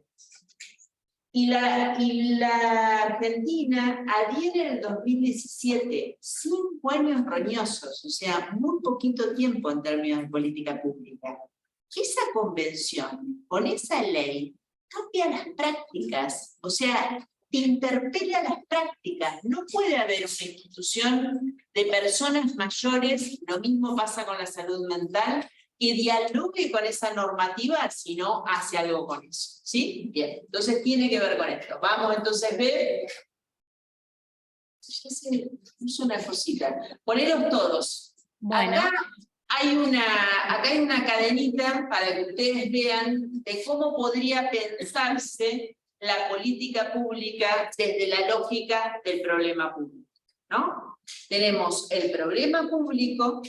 Y la Argentina adhiere en el 2017, 5 años roñosos, o sea, muy poquito tiempo en términos de política pública. Esa convención, con esa ley, cambia las prácticas, o sea, te interpela las prácticas. No puede haber una institución de personas mayores, lo mismo pasa con la salud mental, que dialogue con esa normativa, si no hace algo con eso. ¿Sí? Bien, entonces tiene que ver con esto. Vamos entonces a ver. Ya se puso una cosita. Poneros todos. Bueno. Acá hay una cadenita para que ustedes vean de cómo podría pensarse la política pública desde la lógica del problema público, ¿no? Tenemos el problema público.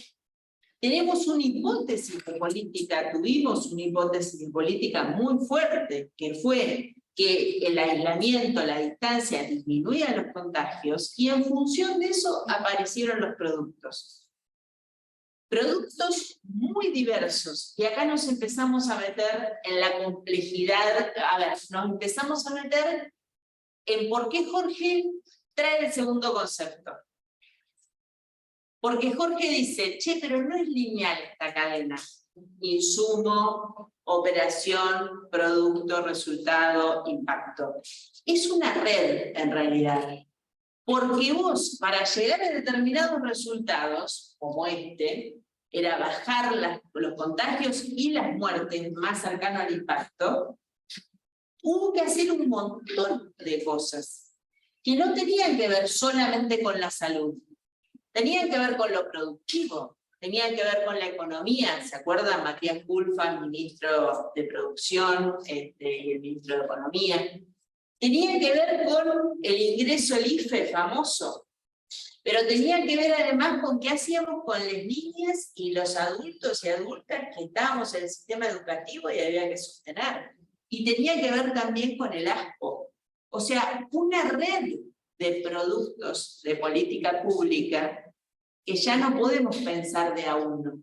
Tenemos una hipótesis de política, tuvimos una hipótesis de política muy fuerte, que fue que el aislamiento, la distancia disminuía los contagios, y en función de eso aparecieron los productos. Productos muy diversos, y acá nos empezamos a meter en la complejidad, nos empezamos a meter en por qué Jorge trae el segundo concepto. Porque Jorge dice, che, pero no es lineal esta cadena. Insumo, operación, producto, resultado, impacto. Es una red, en realidad. Porque vos, para llegar a determinados resultados, como este, era bajar los contagios y las muertes más cercanas al impacto, hubo que hacer un montón de cosas que no tenían que ver solamente con la salud. Tenían que ver con lo productivo, tenían que ver con la economía. ¿Se acuerdan? Matías Culfas, ministro de Producción, y el ministro de Economía. Tenían que ver con el ingreso al IFE famoso, pero tenían que ver además con qué hacíamos con las niñas y los adultos y adultas que estábamos en el sistema educativo y había que sostener. Y tenía que ver también con el ASPO. O sea, una red de productos de política pública que ya no podemos pensar de a uno,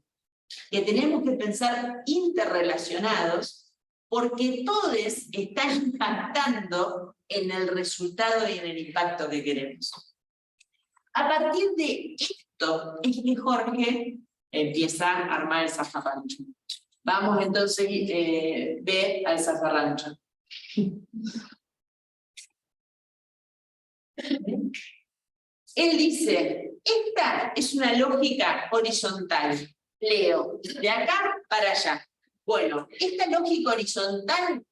que tenemos que pensar interrelacionados, porque todos están impactando en el resultado y en el impacto que queremos. A partir de esto es que Jorge empieza a armar el zafarrancho. Vamos entonces ve al zafarrancho. Él dice, esta es una lógica horizontal. Leo, de acá para allá. Bueno, esta lógica horizontal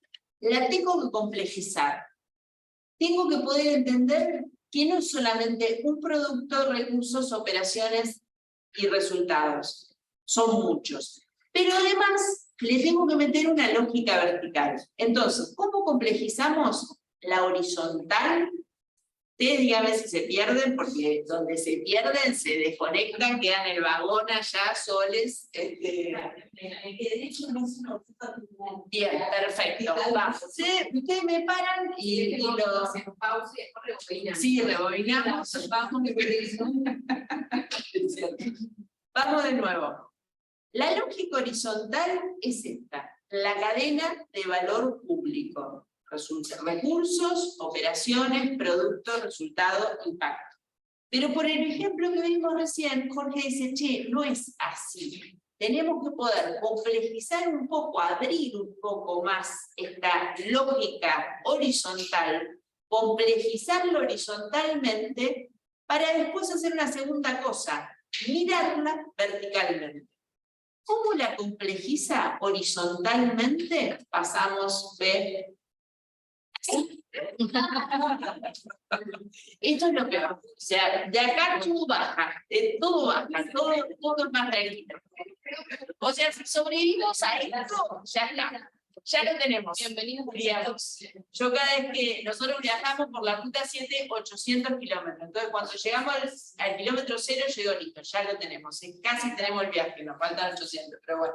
la tengo que complejizar. Tengo que poder entender que no es solamente un producto, recursos, operaciones y resultados. Son muchos. Pero además le tengo que meter una lógica vertical. Entonces, ¿cómo complejizamos la horizontal? Ustedes díganme si se pierden, porque donde se pierden se desconectan, quedan en el vagón allá, soles. Bien, perfecto. Vamos. Ustedes me paran y lo... Sí, rebobinamos. Vamos de nuevo. La lógica horizontal es esta, la cadena de valor público. Recursos, operaciones, productos, resultados, impacto. Pero por el ejemplo que vimos recién, Jorge dice, che, no es así. Tenemos que poder complejizar un poco, abrir un poco más esta lógica horizontal, complejizarlo horizontalmente, para después hacer una segunda cosa, mirarla verticalmente. ¿Cómo la complejiza horizontalmente? Pasamos de... Esto es lo que va. O sea, de acá todo baja, todo es más tranquilo. O sea, si sobrevivimos a esto, ya está. Ya lo tenemos. Bienvenidos. Yo cada vez que nosotros viajamos por la ruta 7, 800 kilómetros. Entonces, cuando llegamos al kilómetro 0, yo digo, listo, ya lo tenemos. Casi tenemos el viaje, nos faltan 800, pero bueno.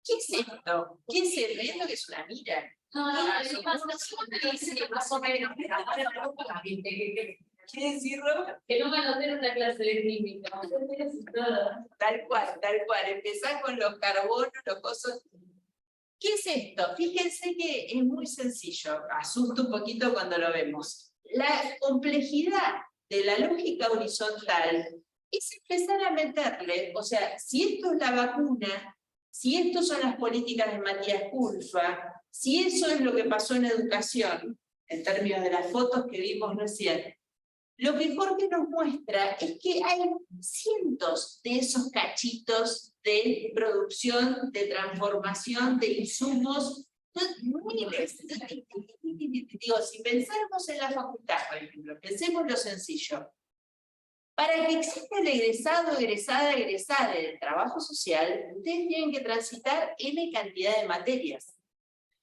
¿Qué es esto? ¿Qué es esto que es una mira? Eso más o menos. ¿Qué decir, Rob? Que no van a hacer una clase de química. Tal cual, tal cual. Empezar con los carbonos, los cosas. ¿Qué es esto? Fíjense que es muy sencillo. Asusta un poquito cuando lo vemos. La complejidad de la lógica horizontal es empezar a meterle, o sea, si esto es la vacuna, si esto son las políticas de Matías Culfas, si eso es lo que pasó en educación, en términos de las fotos que vimos recién, lo que Jorge nos muestra es que hay cientos de esos cachitos de producción, de transformación, de insumos, miles. Digo, si pensáramos en la facultad, por ejemplo, pensemos lo sencillo. Para que exista el egresado, egresada del trabajo social, ustedes tienen que transitar N cantidad de materias.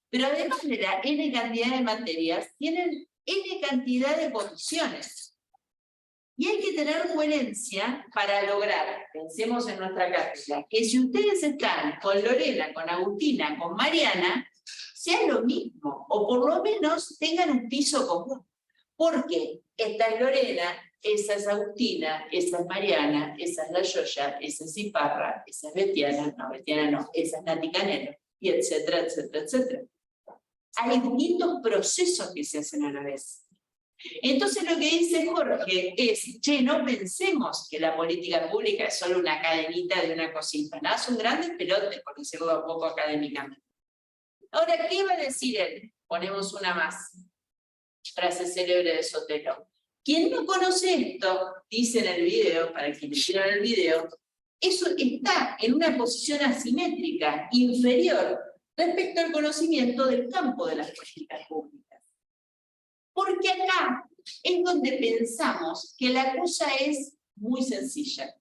Pero además de la N cantidad de materias, tienen N cantidad de posiciones. Y hay que tener coherencia para lograr, pensemos en nuestra cátedra, que si ustedes están con Lorena, con Agustina, con Mariana, sea lo mismo, o por lo menos tengan un piso común. Porque esta es Lorena, esa es Agustina, esa es Mariana, esa es la Yoya, esa es Iparra, esa es Betiana, no, esa es Nati Canelo, y etcétera, etcétera, etcétera. Hay distintos procesos que se hacen a la vez. Entonces lo que dice Jorge es, che, no pensemos que la política pública es solo una cadenita de una cosita, ¿no? Es un gran pelote, por decirlo un poco académicamente. Ahora, ¿qué va a decir él? Ponemos una más. Frase célebre de Sotelo. Quien no conoce esto, dice en el video, para quienes vieron el video, eso está en una posición asimétrica, inferior, respecto al conocimiento del campo de las políticas públicas. Porque acá es donde pensamos que la cosa es muy sencilla.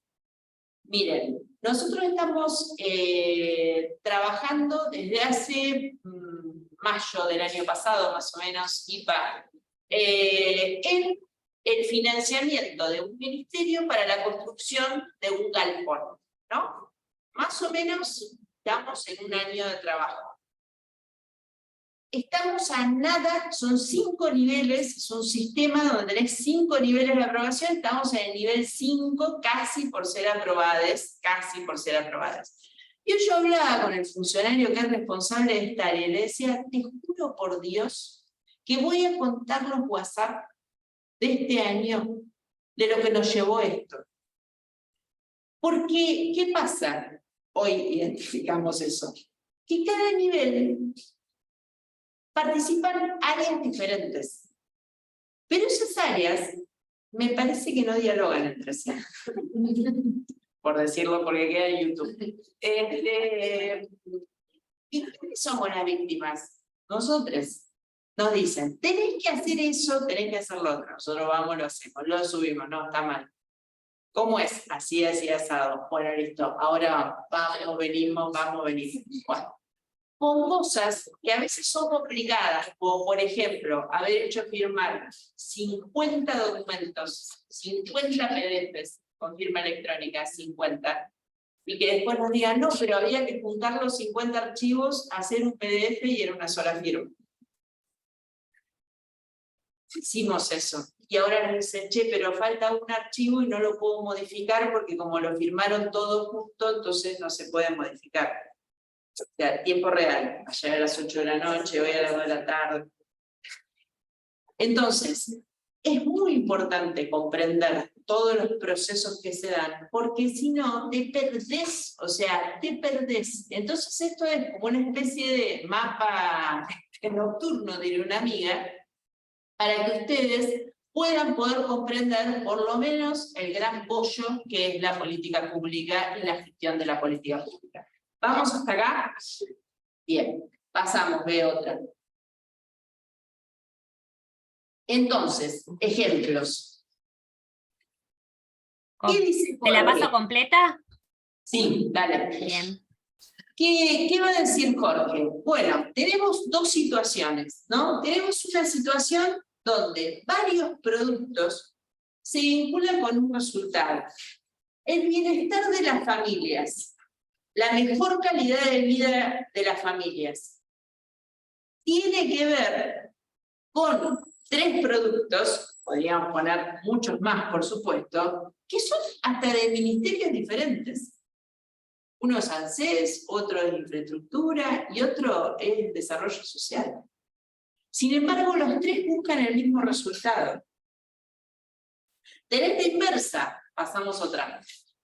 Miren, nosotros estamos trabajando desde hace mayo del año pasado, más o menos, IPA, en el financiamiento de un ministerio para la construcción de un galpón, ¿no? Más o menos estamos en un año de trabajo. Estamos a nada, son 5 niveles, es un sistema donde tenés 5 niveles de aprobación, estamos en el nivel 5, casi por ser aprobadas, Y hoy yo hablaba con el funcionario que es responsable de esta área, y le decía, te juro por Dios, que voy a contar los WhatsApp de este año, de lo que nos llevó esto. Porque, ¿qué pasa? Hoy identificamos eso. Que cada nivel participan áreas diferentes. Pero esas áreas me parece que no dialogan entre sí. Por decirlo porque queda en YouTube. ¿Y quiénes somos las víctimas? Nosotros. Nos dicen, tenés que hacer eso, tenés que hacer lo otro. Nosotros vamos, lo hacemos, lo subimos, no, está mal. ¿Cómo es? Así, asado. Bueno, listo. Ahora vamos, venimos. Bueno. Con cosas que a veces son complicadas, como por ejemplo, haber hecho firmar 50 documentos, 50 PDFs con firma electrónica, 50, y que después nos digan, no, pero había que juntar los 50 archivos, hacer un PDF y era una sola firma. Hicimos eso. Y ahora nos dicen, che, pero falta un archivo y no lo puedo modificar porque como lo firmaron todos juntos, entonces no se puede modificar. O sea, tiempo real, ayer a las 8 de la noche, hoy a las 2 de la tarde. Entonces, es muy importante comprender todos los procesos que se dan, porque si no, te perdés, o sea, te perdés. Entonces esto es como una especie de mapa nocturno, diría una amiga, para que ustedes puedan poder comprender por lo menos el gran bollo que es la política pública y la gestión de la política pública. ¿Vamos hasta acá? Bien, pasamos, ve otra. Entonces, ejemplos. ¿Qué dice ¿Te la Jorge? paso completa? Sí, dale. Bien. ¿Qué va a decir Jorge? Bueno, tenemos dos situaciones, ¿no? Tenemos una situación donde varios productos se vinculan con un resultado. El bienestar de las familias. la mejor calidad de vida de las familias tiene que ver con 3 productos, podríamos poner muchos más, por supuesto, que son hasta de ministerios diferentes. Uno es ANSES, otro es infraestructura y otro es desarrollo social. Sin embargo, los 3 buscan el mismo resultado. De esta inversa, pasamos otra vez.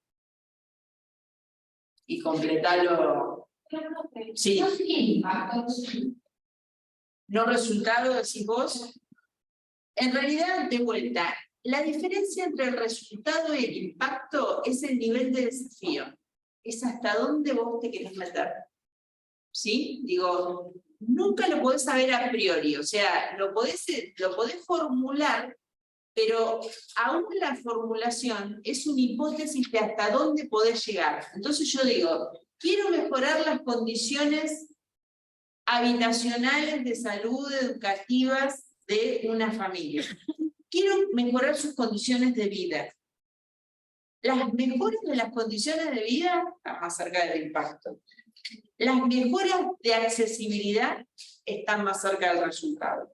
Y completalo. Sí. ¿No resultado, decís vos? En realidad, de vuelta, la diferencia entre el resultado y el impacto es el nivel de desafío. Es hasta dónde vos te querés meter. ¿Sí? Digo, nunca lo podés saber a priori, o sea, lo podés formular, pero aún la formulación es una hipótesis de hasta dónde podés llegar. Entonces yo digo, quiero mejorar las condiciones habitacionales, de salud, educativas de una familia. Quiero mejorar sus condiciones de vida. Las mejoras de las condiciones de vida están más cerca del impacto. Las mejoras de accesibilidad están más cerca del resultado.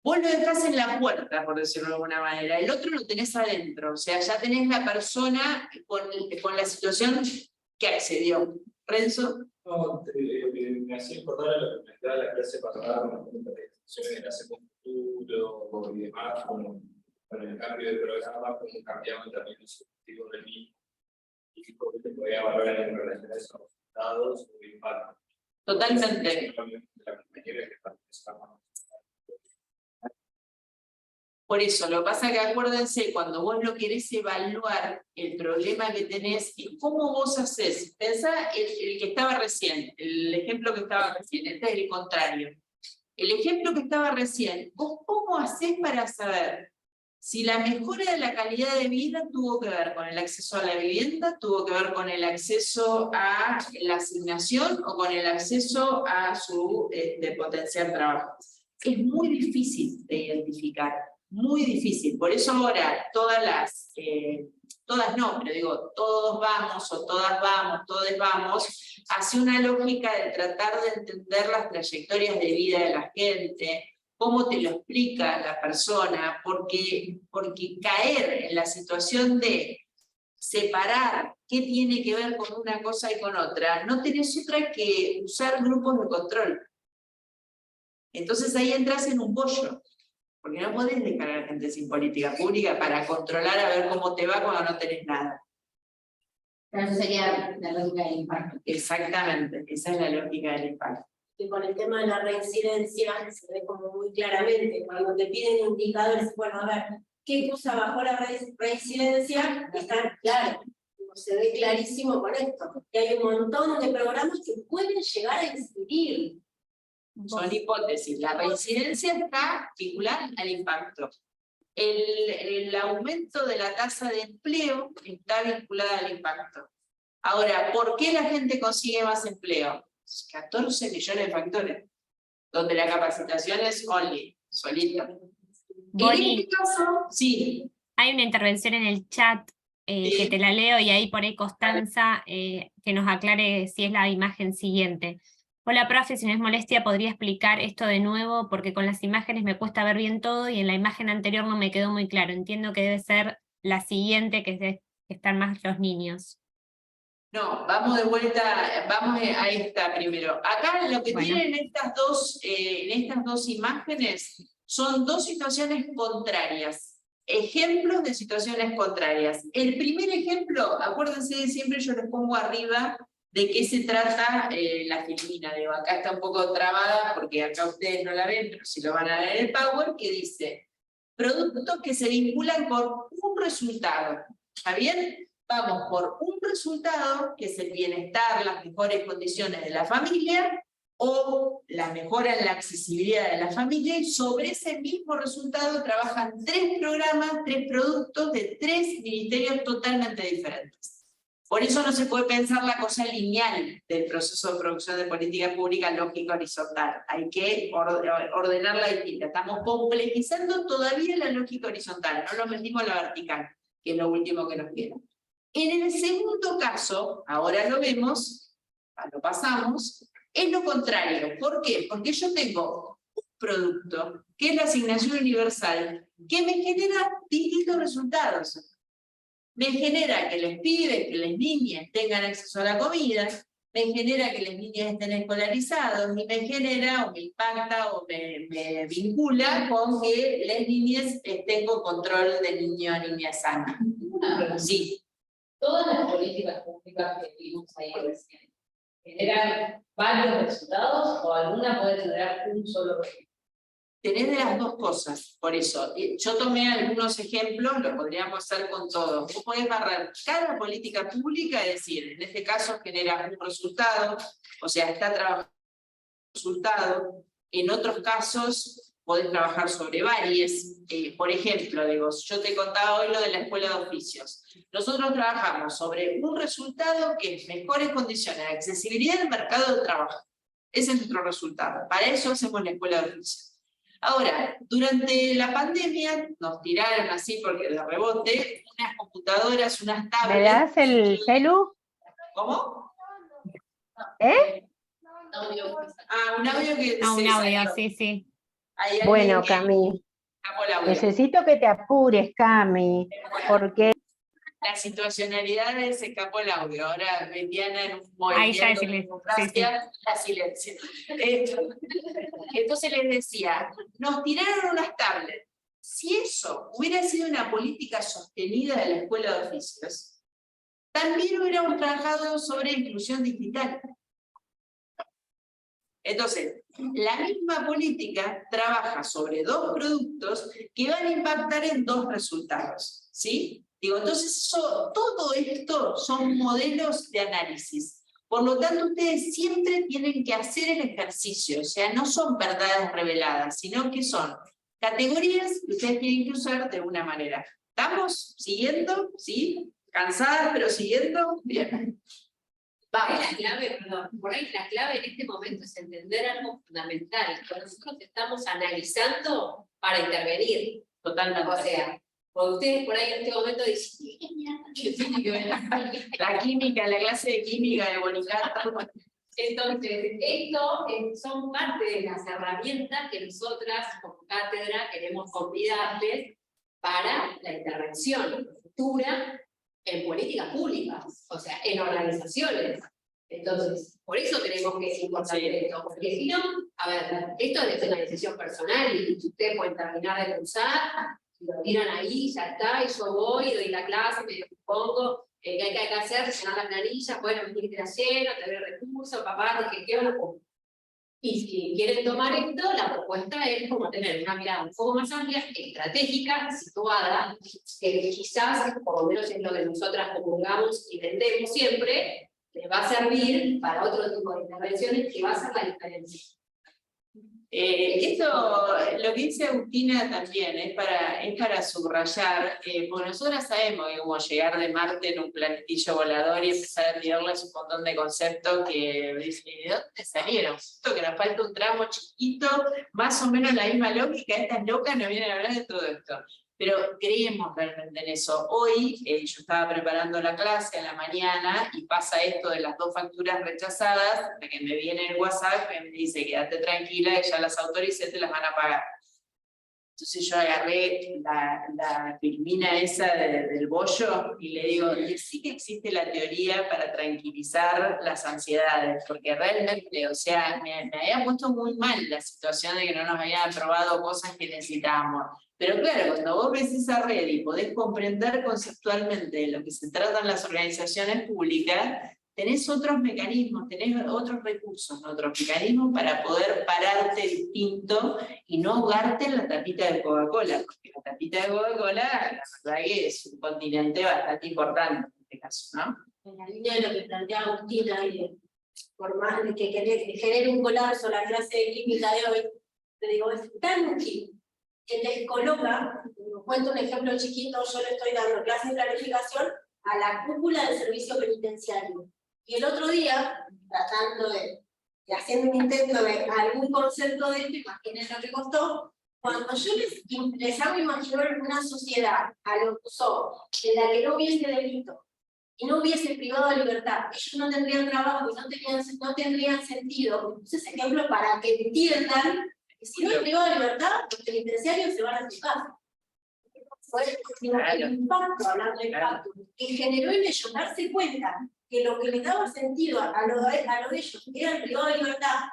Vos lo dejás en la puerta, por decirlo de alguna manera. El otro lo tenés adentro. O sea, ya tenés la persona con la situación que accedió. ¿Renzo? No, me hacía acordar a lo que me da la clase pasada con las preguntas de extensiones de la Secund Futuro y demás, con el cambio de programa, cómo cambiaban también los objetivos del mismo y cómo se podía valorar en relación a esos resultados o impacto. Totalmente. La compañera que participaba. Por eso, lo que pasa es que acuérdense, cuando vos lo querés evaluar, el problema que tenés, y cómo vos hacés. Pensá el que estaba recién, el ejemplo que estaba recién, este es el contrario. El ejemplo que estaba recién, vos cómo hacés para saber si la mejora de la calidad de vida tuvo que ver con el acceso a la vivienda, tuvo que ver con el acceso a la asignación o con el acceso a su potencial trabajo. Es muy difícil de identificar. Muy difícil, por eso ahora todas no, pero digo, todos vamos o todas vamos, todos vamos, hacia una lógica de tratar de entender las trayectorias de vida de la gente, cómo te lo explica la persona, porque caer en la situación de separar qué tiene que ver con una cosa y con otra, no tenés otra que usar grupos de control. Entonces ahí entras en un bollo. Porque no podés dejar a la gente sin política pública para controlar a ver cómo te va cuando no tenés nada. Pero eso sería la lógica del impacto. Exactamente, esa es la lógica del impacto. Que con el tema de la reincidencia se ve como muy claramente, cuando te piden indicadores, bueno, a ver, ¿qué cosa bajó la reincidencia? Está claro, se ve clarísimo con esto, que hay un montón de programas que pueden llegar a incidir. Son hipótesis. La reincidencia está vinculada al impacto. El aumento de la tasa de empleo está vinculada al impacto. Ahora, ¿por qué la gente consigue más empleo? 14 millones de factores, donde la capacitación es only, solita. Bonnie, En este caso, sí. hay una intervención en el chat que te la leo y ahí por ahí Constanza que nos aclare si es la imagen siguiente. Hola, profe, si no es molestia, ¿podría explicar esto de nuevo? Porque con las imágenes me cuesta ver bien todo y en la imagen anterior no me quedó muy claro. Entiendo que debe ser la siguiente, que están más los niños. No, vamos de vuelta, vamos a esta primero. Acá lo que tienen en estas dos imágenes son dos situaciones contrarias. Ejemplos de situaciones contrarias. El primer ejemplo, acuérdense, siempre yo les pongo arriba de qué se trata la filmina. Digo, acá está un poco trabada porque acá ustedes no la ven, pero si lo van a ver en el Power, que dice, productos que se vinculan con un resultado. ¿Está bien? Vamos por un resultado, que es el bienestar, las mejores condiciones de la familia, o la mejora en la accesibilidad de la familia, y sobre ese mismo resultado trabajan 3 programas, 3 productos de 3 ministerios totalmente diferentes. Por eso no se puede pensar la cosa lineal del proceso de producción de política pública lógica horizontal. Hay que ordenarla distinta. Estamos complejizando todavía la lógica horizontal, no lo metimos a la vertical, que es lo último que nos queda. En el segundo caso, ahora lo vemos, lo pasamos, es lo contrario. ¿Por qué? Porque yo tengo un producto, que es la asignación universal, que me genera distintos resultados. Me genera que los pibes, que las niñas tengan acceso a la comida, me genera que las niñas estén escolarizados, y me genera, o me impacta, o me vincula con que las niñas estén con control de niña sana. Sí. Todas las políticas públicas que vimos ahí recién, ¿generan varios resultados o alguna puede generar un solo resultado? Tenés de las dos cosas, por eso. Yo tomé algunos ejemplos, lo podríamos hacer con todos. Vos podés barrer cada política pública, es decir, en este caso genera un resultado, o sea, está trabajando un resultado. En otros casos podés trabajar sobre varias. Por ejemplo, digo, yo te contaba hoy lo de la escuela de oficios. Nosotros trabajamos sobre un resultado que es mejores condiciones de accesibilidad al mercado de trabajo. Ese es nuestro resultado. Para eso hacemos la escuela de oficios. Ahora, durante la pandemia nos tiraron así porque de rebote unas computadoras, unas tablets. ¿Me das el celu? ¿Cómo? ¿Eh? Un audio que Un audio, sí, sí. Bueno, Cami, necesito que te apures, Cami, porque... La situacionalidad se escapó el audio. Ahora Diana en un Ahí ya movimiento de democracia, la silencio. Entonces les decía, nos tiraron unas tablets. Si eso hubiera sido una política sostenida de la escuela de oficios, también hubiéramos trabajado sobre inclusión digital. Entonces, la misma política trabaja sobre dos productos que van a impactar en dos resultados, ¿sí? Digo, entonces todo esto son modelos de análisis. Por lo tanto, ustedes siempre tienen que hacer el ejercicio, o sea, no son verdades reveladas, sino que son categorías que ustedes tienen que usar de una manera. ¿Estamos siguiendo? ¿Sí? ¿Cansadas pero siguiendo? Bien. Vamos. La clave, perdón, por ahí la clave en este momento es entender algo fundamental, que nosotros estamos analizando para intervenir. Totalmente. O sea, cuando ustedes por ahí en este momento dicen, ¿qué mierda que tiene que ver la química, la clase de química de Bonicato? Entonces, esto son parte de las herramientas que nosotras como cátedra queremos convidarles para la intervención futura en políticas públicas, o sea, en organizaciones. Entonces, por eso creemos que es importante esto, porque si no, a ver, esto es una decisión personal y ustedes pueden terminar de cursar, y lo tiran ahí, ya está, y yo voy, doy la clase, me pongo, ¿qué hay que hacer? Llenar la planilla, bueno, venir de la llena, tener recursos, papá, dije, ¿qué van a poner? Y si quieren tomar esto, la propuesta es como tener una mirada un poco más amplia, estratégica, situada, que quizás, por lo menos es lo que nosotras comulgamos y vendemos siempre, les va a servir para otro tipo de intervenciones que va a hacer la diferencia. Esto, lo que dice Agustina también, es para subrayar, porque nosotros sabemos que como llegar de Marte en un planetillo volador y empezar a tirarles un montón de conceptos que dicen, ¿de dónde salieron? Esto que nos falta un tramo chiquito, más o menos la misma lógica, estas locas nos vienen a hablar de todo esto. Pero creemos realmente en eso. Hoy yo estaba preparando la clase a la mañana y pasa esto de las 2 facturas rechazadas, de que me viene el WhatsApp y me dice, quédate tranquila, que ya las autoricé, te las van a pagar. Entonces yo agarré la filmina esa del bollo y le digo, sí que existe la teoría para tranquilizar las ansiedades, porque realmente, o sea, me había puesto muy mal la situación de que no nos habían aprobado cosas que necesitábamos. Pero claro, cuando vos ves esa red y podés comprender conceptualmente de lo que se tratan las organizaciones públicas, tenés otros mecanismos, tenés otros recursos, otros mecanismos para poder pararte distinto y no ahogarte en la tapita de Coca-Cola, porque la tapita de Coca-Cola, la verdad que es un continente bastante importante en este caso, ¿no? En la línea de lo que plantea Agustina, por más de que genere un colapso la clase de química de hoy, te digo, es tan útil que les coloca, cuento un ejemplo chiquito, yo le estoy dando clases de planificación a la cúpula del servicio penitenciario. Y el otro día, tratando haciendo un intento de algún concepto de esto, imaginen lo que costó, cuando yo les hago imaginar una sociedad a lo que usó, en la que no hubiese delito, y no hubiese privado de libertad, ellos no tendrían trabajo y no tendrían sentido. Entonces, ejemplo, para que entiendan que si no es privado de libertad, los penitenciarios se van a su casa. Fue el impacto, hablando de impacto, que generó en ellos darse cuenta que lo que les daba sentido a lo de ellos era el privado de libertad.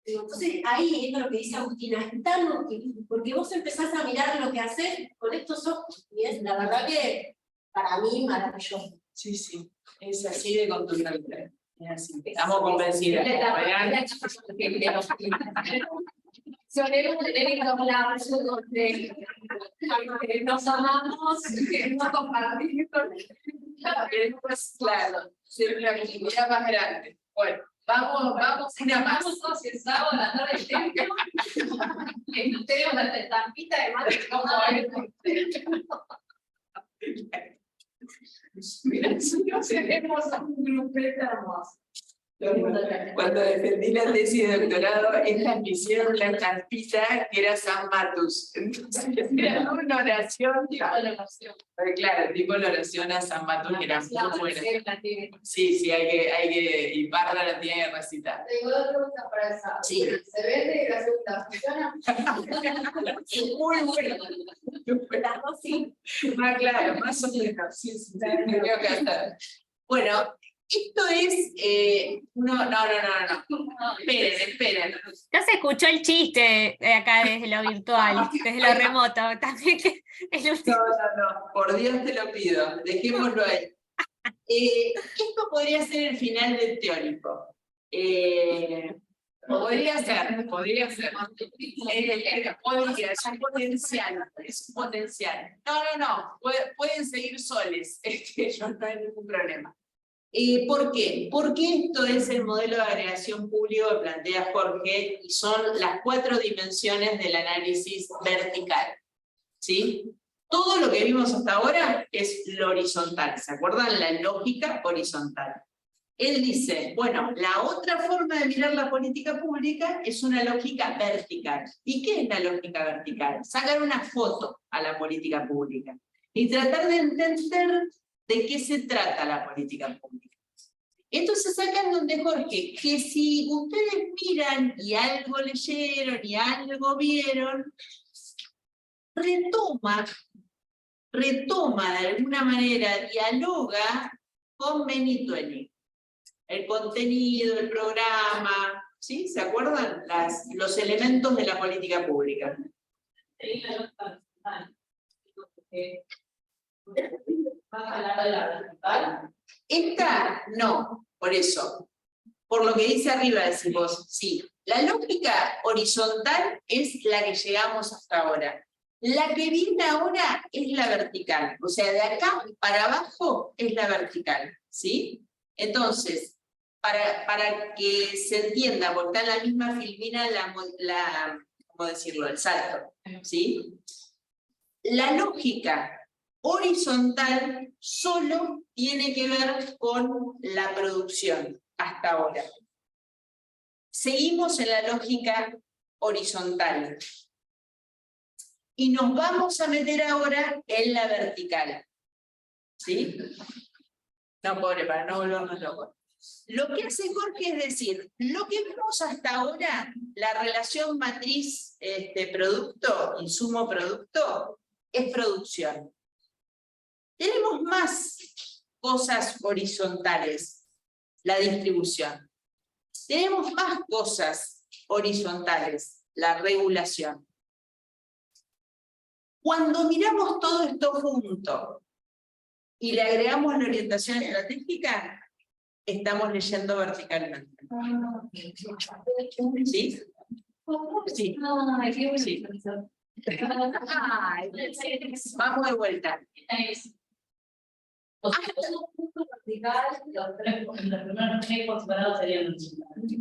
Entonces ahí es lo que dice Agustina, es tan útil, porque vos empezás a mirar lo que haces con estos ojos, y es la verdad que para mí maravilloso. Sí, sí, es así de contundente. Es así. Estamos convencidas. Solemos tener en común nos amamos, no compartimos. Claro, ser una comunidad más grande. Bueno, vamos una más. Vamos el sábado a la tarde que no tenemos la estampita de madre como Mira, nosotros tenemos un grupete hermoso. Cuando defendí la tesis de doctorado, estas me hicieron la estampita que era San Matus. Entonces era una oración. Claro, tipo la oración a San Matus, que era muy buena. Sí, hay que, y Parra la tiene que recitar. Tengo dos preguntas para esa. Sí. ¿Se vende la segunda? ¿Funciona? Muy bueno. Las dos sí. Más claro, más o menos. Sí, creo que hasta. Bueno, esto es. No. Esperen. No se escuchó el chiste acá desde lo virtual, desde lo remoto. También No. Por Dios te lo pido. Dejémoslo ahí. Esto podría ser el final del teórico. Podría ser. Es un potencial. No. Pueden seguir soles. No hay ningún problema. ¿Por qué? Porque esto es el modelo de agregación público que plantea Jorge y son las 4 dimensiones del análisis vertical. ¿Sí? Todo lo que vimos hasta ahora es lo horizontal. ¿Se acuerdan? La lógica horizontal. Él dice, bueno, la otra forma de mirar la política pública es una lógica vertical. ¿Y qué es la lógica vertical? Sacar una foto a la política pública y tratar de entender de qué se trata la política pública. Entonces acá es donde Jorge, que si ustedes miran y algo leyeron y algo vieron, retoma de alguna manera, dialoga con Benitueni. El contenido, el programa, ¿sí? ¿Se acuerdan? Los elementos de la política pública. Esta, no, por eso. Por lo que dice arriba decimos, sí. La lógica horizontal es la que llegamos hasta ahora. La que viene ahora es la vertical. O sea, de acá para abajo es la vertical, ¿sí? Entonces, para que se entienda, porque está en la misma filmina ¿cómo decirlo? El salto, ¿sí? La lógica horizontal solo tiene que ver con la producción hasta ahora. Seguimos en la lógica horizontal. Y nos vamos a meter ahora en la vertical. ¿Sí? No, pobre, para no volvernos locos. Lo que hace Jorge es decir, lo que vemos hasta ahora, la relación matriz producto, insumo-producto, es producción. Tenemos más cosas horizontales, la distribución. Tenemos más cosas horizontales, la regulación. Cuando miramos todo esto junto y le agregamos la orientación estratégica, estamos leyendo verticalmente. ¿Sí? Sí. Sí. Vamos de vuelta.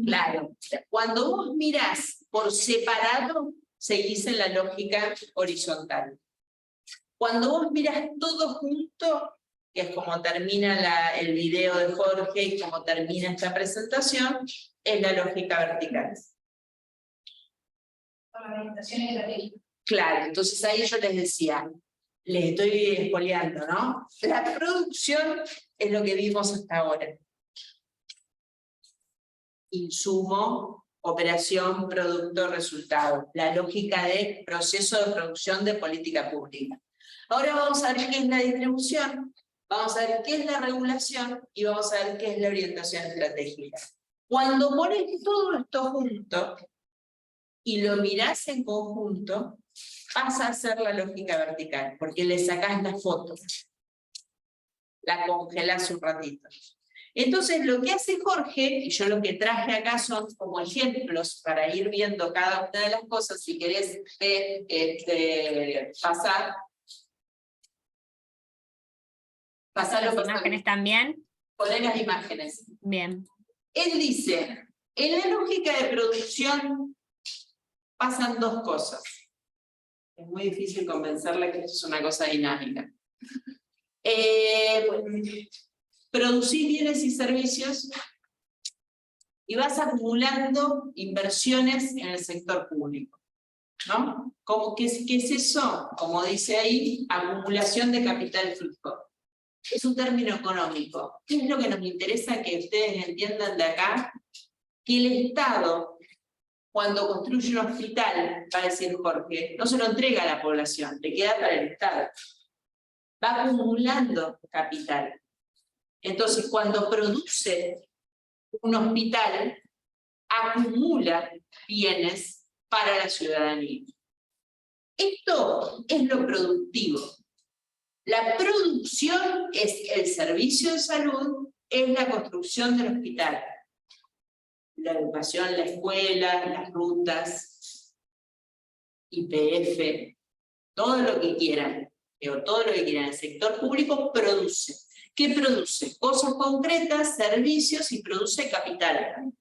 Claro. Cuando vos mirás por separado, seguís en la lógica horizontal. Cuando vos mirás todo junto, que es como termina el video de Jorge y como termina esta presentación, es la lógica vertical. Claro, entonces ahí yo les decía, les estoy espoleando, ¿no? La producción es lo que vimos hasta ahora. Insumo, operación, producto, resultado. La lógica de proceso de producción de política pública. Ahora vamos a ver qué es la distribución, vamos a ver qué es la regulación y vamos a ver qué es la orientación estratégica. Cuando pones todo esto junto y lo mirás en conjunto, pasa a ser la lógica vertical, porque le sacás la foto, la congelás un ratito. Entonces lo que hace Jorge, y yo lo que traje acá son como ejemplos para ir viendo cada una de las cosas, si querés pasar ¿Las imágenes también? Poner las imágenes. Bien. Él dice, en la lógica de producción pasan dos cosas. Es muy difícil convencerle que esto es una cosa dinámica. Producís bienes y servicios y vas acumulando inversiones en el sector público, ¿no? ¿Qué es eso? Como dice ahí, acumulación de capital fijo. Es un término económico. ¿Qué es lo que nos interesa que ustedes entiendan de acá? Que el Estado, cuando construye un hospital, va a decir Jorge, no se lo entrega a la población, le queda para el Estado. Va acumulando capital. Entonces, cuando produce un hospital, acumula bienes para la ciudadanía. Esto es lo productivo. La producción es el servicio de salud, es la construcción del hospital. La educación, la escuela, las rutas, YPF, todo lo que quieran, todo lo que quieran. El sector público produce. ¿Qué produce? Cosas concretas, servicios y produce capital.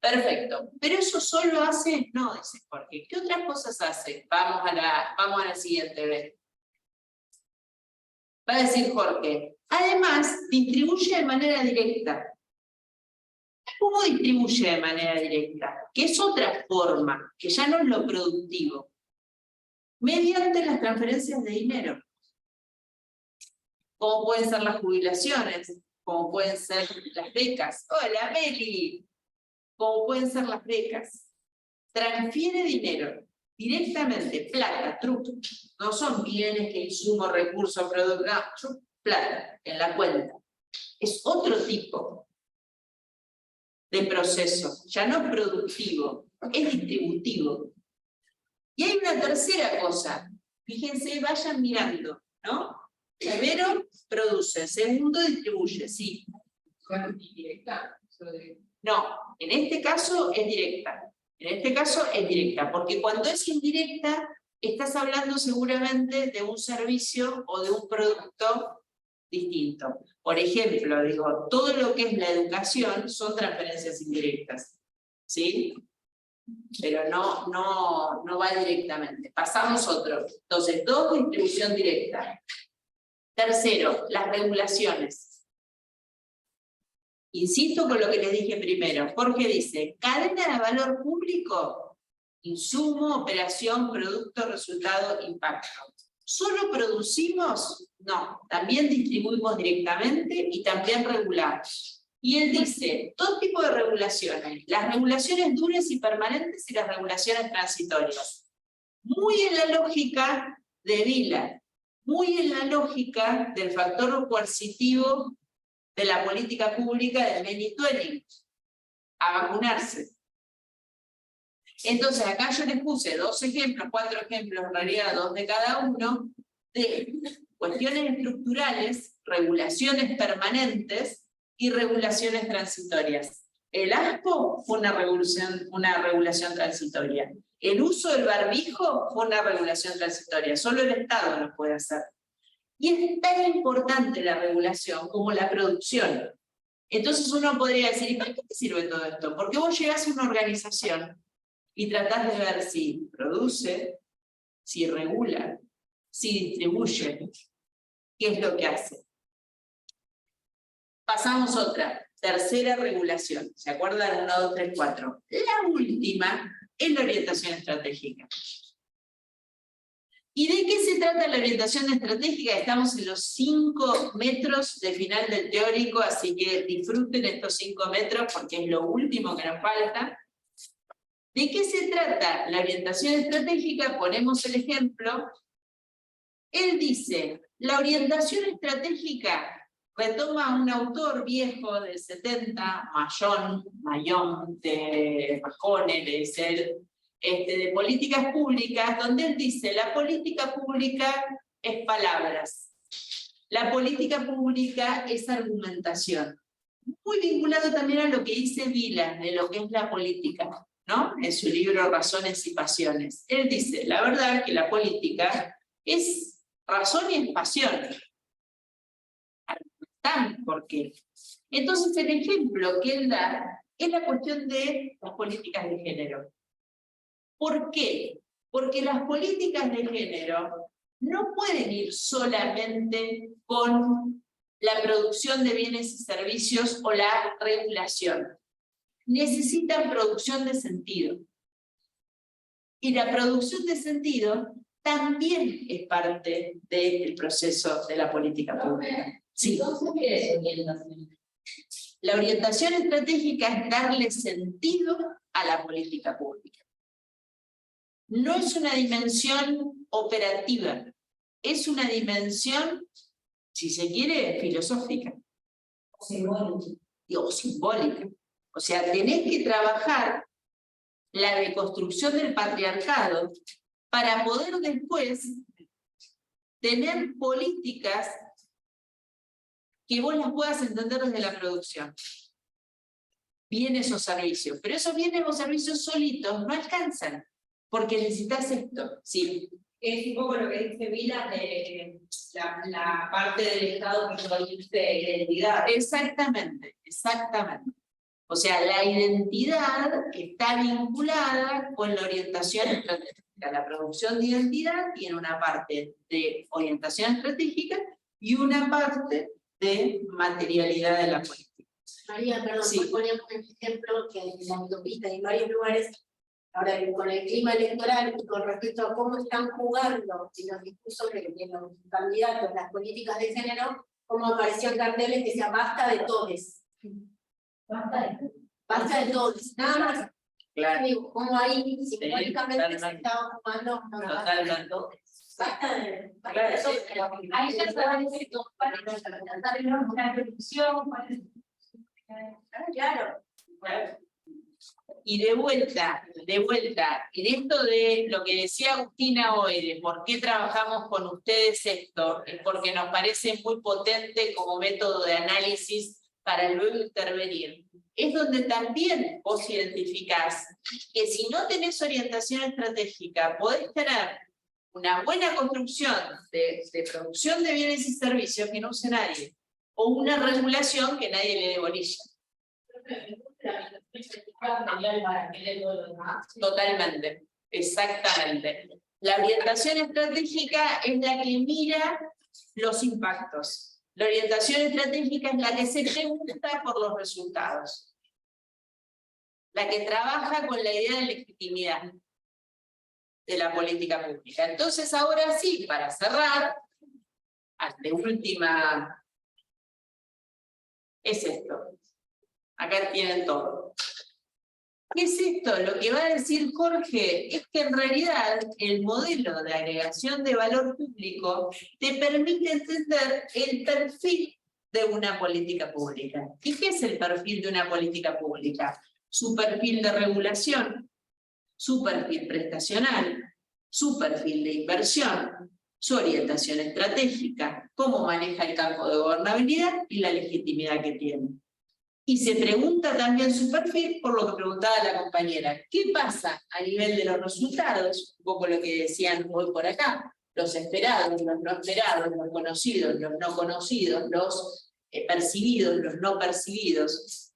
Perfecto. ¿Pero eso solo hace? No, dice Jorge. ¿Qué otras cosas hace? Vamos a la siguiente vez. Va a decir Jorge. Además, distribuye de manera directa. ¿Cómo distribuye de manera directa? Que es otra forma, que ya no es lo productivo. Mediante las transferencias de dinero. Como pueden ser las jubilaciones, como pueden ser las becas. ¡Hola, Meli! Como pueden ser las becas. Transfiere dinero directamente, plata, truco. No son bienes que insumo, recursos, productos, no, plata en la cuenta. Es otro tipo de proceso, ya no productivo, es distributivo. Y hay una tercera cosa, fíjense, vayan mirando, ¿no? Primero, produce, segundo, distribuye, sí. ¿Indirecta? No, en este caso es directa. En este caso es directa, porque cuando es indirecta, estás hablando seguramente de un servicio o de un producto distinto. Por ejemplo, digo, todo lo que es la educación son transferencias indirectas, ¿sí? Pero no va directamente. Pasamos otro. Entonces, dos, distribución directa. Tercero, las regulaciones. Insisto con lo que les dije primero. Jorge dice, cadena de valor público, insumo, operación, producto, resultado, impacto. ¿Solo producimos? No, también distribuimos directamente y también regulamos. Y él dice, dos tipos de regulaciones, las regulaciones duras y permanentes y las regulaciones transitorias. Muy en la lógica de Vila, muy en la lógica del factor coercitivo de la política pública del Benny-Twenning, a vacunarse. Entonces acá yo les puse 2 ejemplos, 4 ejemplos, en realidad 2 de cada uno, de cuestiones estructurales, regulaciones permanentes y regulaciones transitorias. El ASPO fue una regulación transitoria. El uso del barbijo fue una regulación transitoria, solo el Estado lo puede hacer. Y es tan importante la regulación como la producción. Entonces uno podría decir, ¿y para qué te sirve todo esto? Porque vos llegás a una organización y tratás de ver si produce, si regula, si distribuye, qué es lo que hace. Pasamos otra, tercera regulación. ¿Se acuerdan? 1, 2, 3, 4. La última es la orientación estratégica. ¿Y de qué se trata la orientación estratégica? Estamos en los 5 metros de final del teórico, así que disfruten estos 5 metros porque es lo último que nos falta. ¿De qué se trata la orientación estratégica? Ponemos el ejemplo. Él dice, la orientación estratégica retoma a un autor viejo del 70, Mayón, de Majone, de ser, de políticas públicas, donde él dice, la política pública es palabras, la política pública es argumentación. Muy vinculado también a lo que dice Vila, de lo que es la política, ¿no? En su libro Razones y Pasiones. Él dice, la verdad es que la política es razón y es pasión. ¿Por qué? Entonces el ejemplo que él da es la cuestión de las políticas de género. ¿Por qué? Porque las políticas de género no pueden ir solamente con la producción de bienes y servicios o la regulación. Necesitan producción de sentido. Y la producción de sentido también es parte del proceso de la política pública. Sí. ¿Qué es orientación? La orientación estratégica es darle sentido a la política pública. No es una dimensión operativa, es una dimensión, si se quiere, filosófica. O simbólica. O sea, tenés que trabajar la deconstrucción del patriarcado para poder después tener políticas que vos las puedas entender desde la producción. Bienes o servicios. Pero esos bienes o servicios solitos no alcanzan, porque necesitas esto. Sí. Es un poco lo que dice Vila de la parte del Estado que produce identidad. Exactamente, exactamente. O sea, la identidad está vinculada con la orientación estratégica. La producción de identidad tiene una parte de orientación estratégica y una parte de materialidad de la política. María, perdón, Sí. poníamos un ejemplo que en la autopista y en varios lugares, ahora con el clima electoral y con respecto a cómo están jugando en los discursos de los candidatos, las políticas de género, cómo aparecían carteles que decían basta de todes. Basta de todes, nada más. Claro. Digo, como ahí simbólicamente se estaba jugando Totalmente. basta de Claro, sí. Ahí ya saben que cuál es una reducción, claro. Y de vuelta, en esto de lo que decía Agustina hoy, de por qué trabajamos con ustedes esto, es porque nos parece muy potente como método de análisis para luego intervenir. Es donde también vos identificás que si no tenés orientación estratégica, podés tener una buena construcción de producción de bienes y servicios que no use nadie, o una regulación que nadie le dé bolilla. Totalmente, exactamente. La orientación estratégica es la que mira los impactos. La orientación estratégica es la que se pregunta por los resultados. La que trabaja con la idea de legitimidad de la política pública. Entonces, ahora sí, para cerrar, de última, es esto. Acá tienen todo. ¿Qué es esto? Lo que va a decir Jorge es que en realidad el modelo de agregación de valor público te permite entender el perfil de una política pública. ¿Y qué es el perfil de una política pública? Su perfil de regulación, su perfil prestacional, su perfil de inversión, su orientación estratégica, cómo maneja el campo de gobernabilidad y la legitimidad que tiene. Y se pregunta también su perfil por lo que preguntaba la compañera. ¿Qué pasa a nivel de los resultados? Un poco lo que decían hoy por acá. Los esperados, los no esperados, los conocidos, los no conocidos, los percibidos, los no percibidos.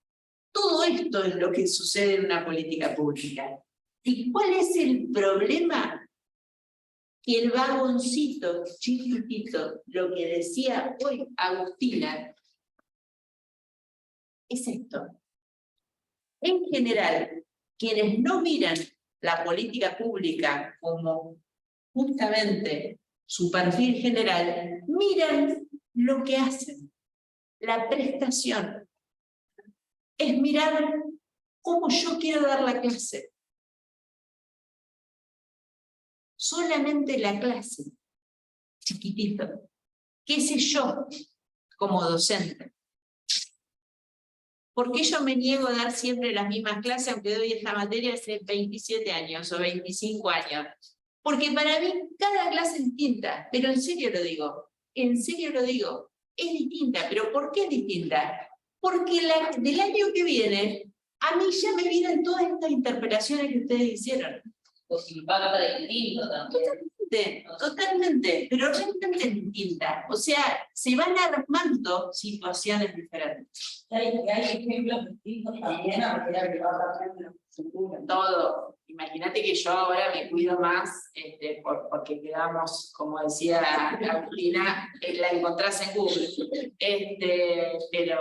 Todo esto es lo que sucede en una política pública. ¿Y cuál es el problema? Que el vagoncito chiquitito, lo que decía hoy Agustina, es esto. En general, quienes no miran la política pública como justamente su perfil general, miran lo que hacen. La prestación es mirar cómo yo quiero dar la clase. Solamente la clase, chiquitito. ¿Qué sé yo como docente? ¿Por qué yo me niego a dar siempre las mismas clases, aunque doy esta materia hace 27 años o 25 años? Porque para mí cada clase es distinta, pero en serio lo digo, es distinta. ¿Pero por qué es distinta? Porque del año que viene, a mí ya me vienen todas estas interpelaciones que ustedes hicieron. Pues impacta distinto también. Totalmente, pero realmente distinta. O sea, se van armando situaciones diferentes. Hay ejemplos distintos también a medida que va cambiando la cultura. Todo. Imagínate que yo ahora me cuido más, porque quedamos, como decía Agustina, la encontrás en Google. Pero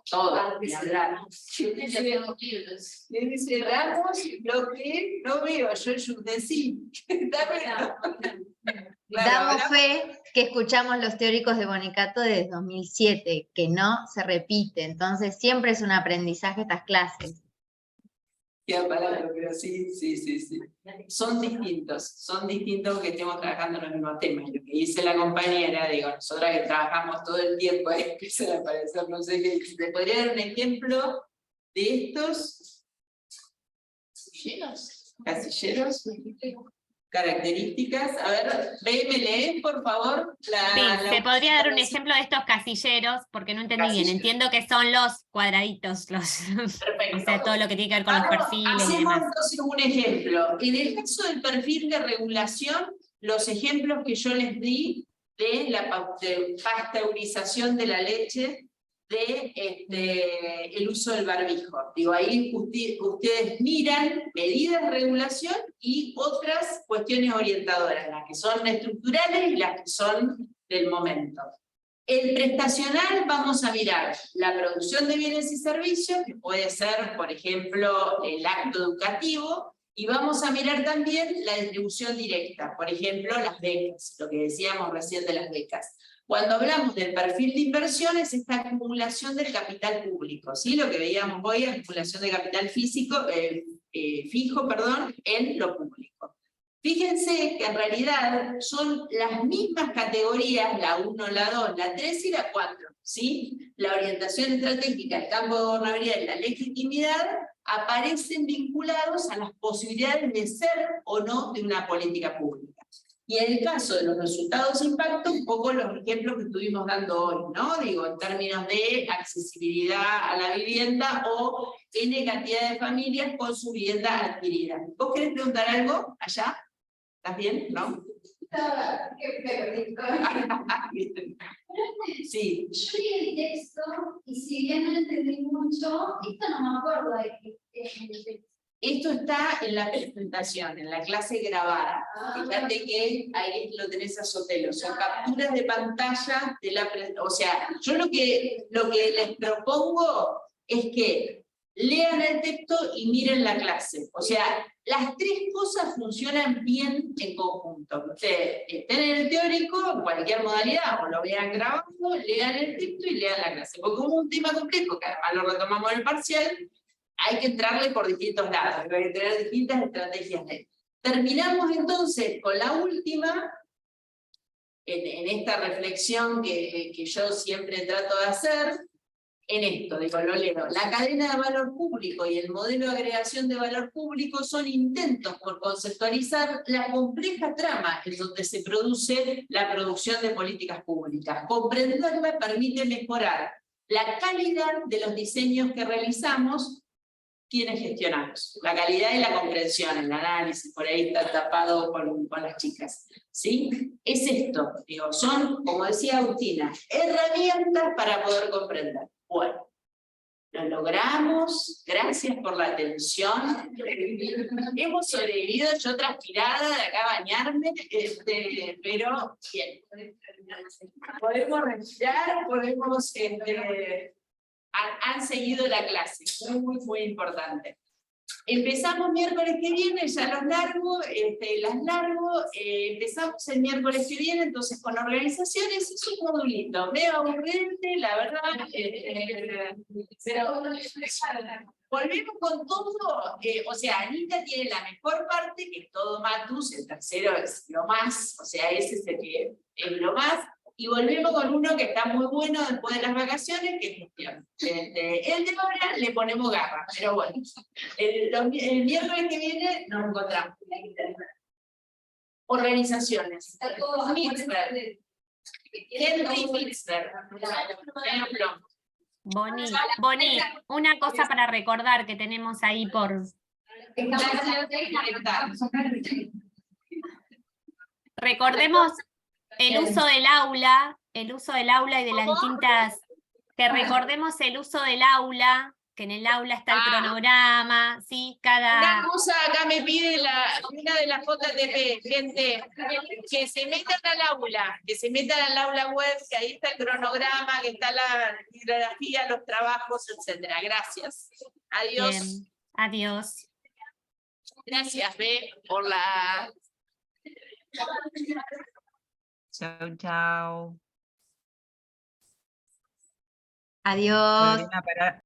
todo, ni hablar. Le dice Ramos, lo que no veo, yo decí. Damos fe que escuchamos los teóricos de Bonicato desde 2007, que no se repite, entonces siempre es un aprendizaje estas clases. Pero sí. Son distintos porque estamos trabajando en los mismos temas. Lo que dice la compañera, digo, nosotras que trabajamos todo el tiempo, empiezan a aparecer, no sé qué. ¿Se podría dar un ejemplo de estos casilleros? Características. A ver, me lees, por favor. Sí, se podría dar un ejemplo de estos casilleros, porque no entendí bien. Entiendo que son los cuadraditos, o sea, todo lo que tiene que ver con los perfiles y hacemos demás. Entonces un ejemplo. En el caso del perfil de regulación, los ejemplos que yo les di de la pasteurización de la leche, el uso del barbijo. Digo, ahí ustedes miran medidas de regulación y otras cuestiones orientadoras, las que son estructurales y las que son del momento. El prestacional vamos a mirar la producción de bienes y servicios, que puede ser, por ejemplo, el acto educativo, y vamos a mirar también la distribución directa, por ejemplo, las becas, lo que decíamos recién de las becas. Cuando hablamos del perfil de inversiones, esta acumulación del capital público, ¿sí? Lo que veíamos hoy, acumulación de capital fijo, en lo público. Fíjense que en realidad son las mismas categorías, la 1, la 2, la 3 y la 4, ¿sí? La orientación estratégica, el campo de gobernabilidad y la legitimidad aparecen vinculados a las posibilidades de ser o no de una política pública. Y en el caso de los resultados de impacto, un poco los ejemplos que estuvimos dando hoy, ¿no? Digo, en términos de accesibilidad a la vivienda o N cantidad de familias con su vivienda adquirida. ¿Vos querés preguntar algo allá? ¿Estás bien? ¿No? Sí. Yo leí el texto y si bien no lo entendí mucho, esto no me acuerdo de Esto está en la presentación, en la clase grabada. Fíjate que ahí lo tenés a Sotelo. Son capturas de pantalla de la presentación. O sea, yo lo que les propongo es que lean el texto y miren la clase. O sea, las tres cosas funcionan bien en conjunto. Ustedes estén en el teórico, en cualquier modalidad, o lo vean grabando, lean el texto y lean la clase. Porque como un tema complejo, que además lo retomamos en el parcial, hay que entrarle por distintos lados, hay que tener distintas estrategias. Terminamos entonces con la última, en esta reflexión que yo siempre trato de hacer, en esto, digo, lo leo. La cadena de valor público y el modelo de agregación de valor público son intentos por conceptualizar la compleja trama en donde se produce la producción de políticas públicas. Comprenderla permite mejorar la calidad de los diseños que realizamos, quienes gestionamos. La calidad y la comprensión, el análisis, por ahí está tapado con las chicas. ¿Sí? Es esto, digo, son, como decía Agustina, herramientas para poder comprender. Bueno, lo logramos, gracias por la atención. Hemos sobrevivido, yo transpirada de acá a bañarme, pero bien. Podemos respirar, podemos... han seguido la clase, muy importante. Empezamos miércoles que viene, ya las largo, empezamos el miércoles que viene, entonces con organizaciones es un modulito, medio aburrente, la verdad, pero volvemos con todo, o sea, Anita tiene la mejor parte, que es todo Matus, el tercero es lo más, o sea, ese es el que es lo más, y volvemos con uno que está muy bueno después de las vacaciones, que es gestión. El de ahora le ponemos garra, pero bueno, el miércoles que viene nos encontramos. Organizaciones. Mitzberg. Henry Mitzberg. Boni, una cosa para recordar que tenemos ahí por... Recordemos el uso del aula y de las distintas... Que recordemos el uso del aula, que en el aula está el cronograma, ¿sí? Una cosa acá me pide una de las JTP, gente, que se metan al aula web, que ahí está el cronograma, que está la bibliografía, los trabajos, etc. Gracias. Adiós. Bien. Adiós. Gracias, B, por la... Chau, chau. Adiós. Volvieron a parar.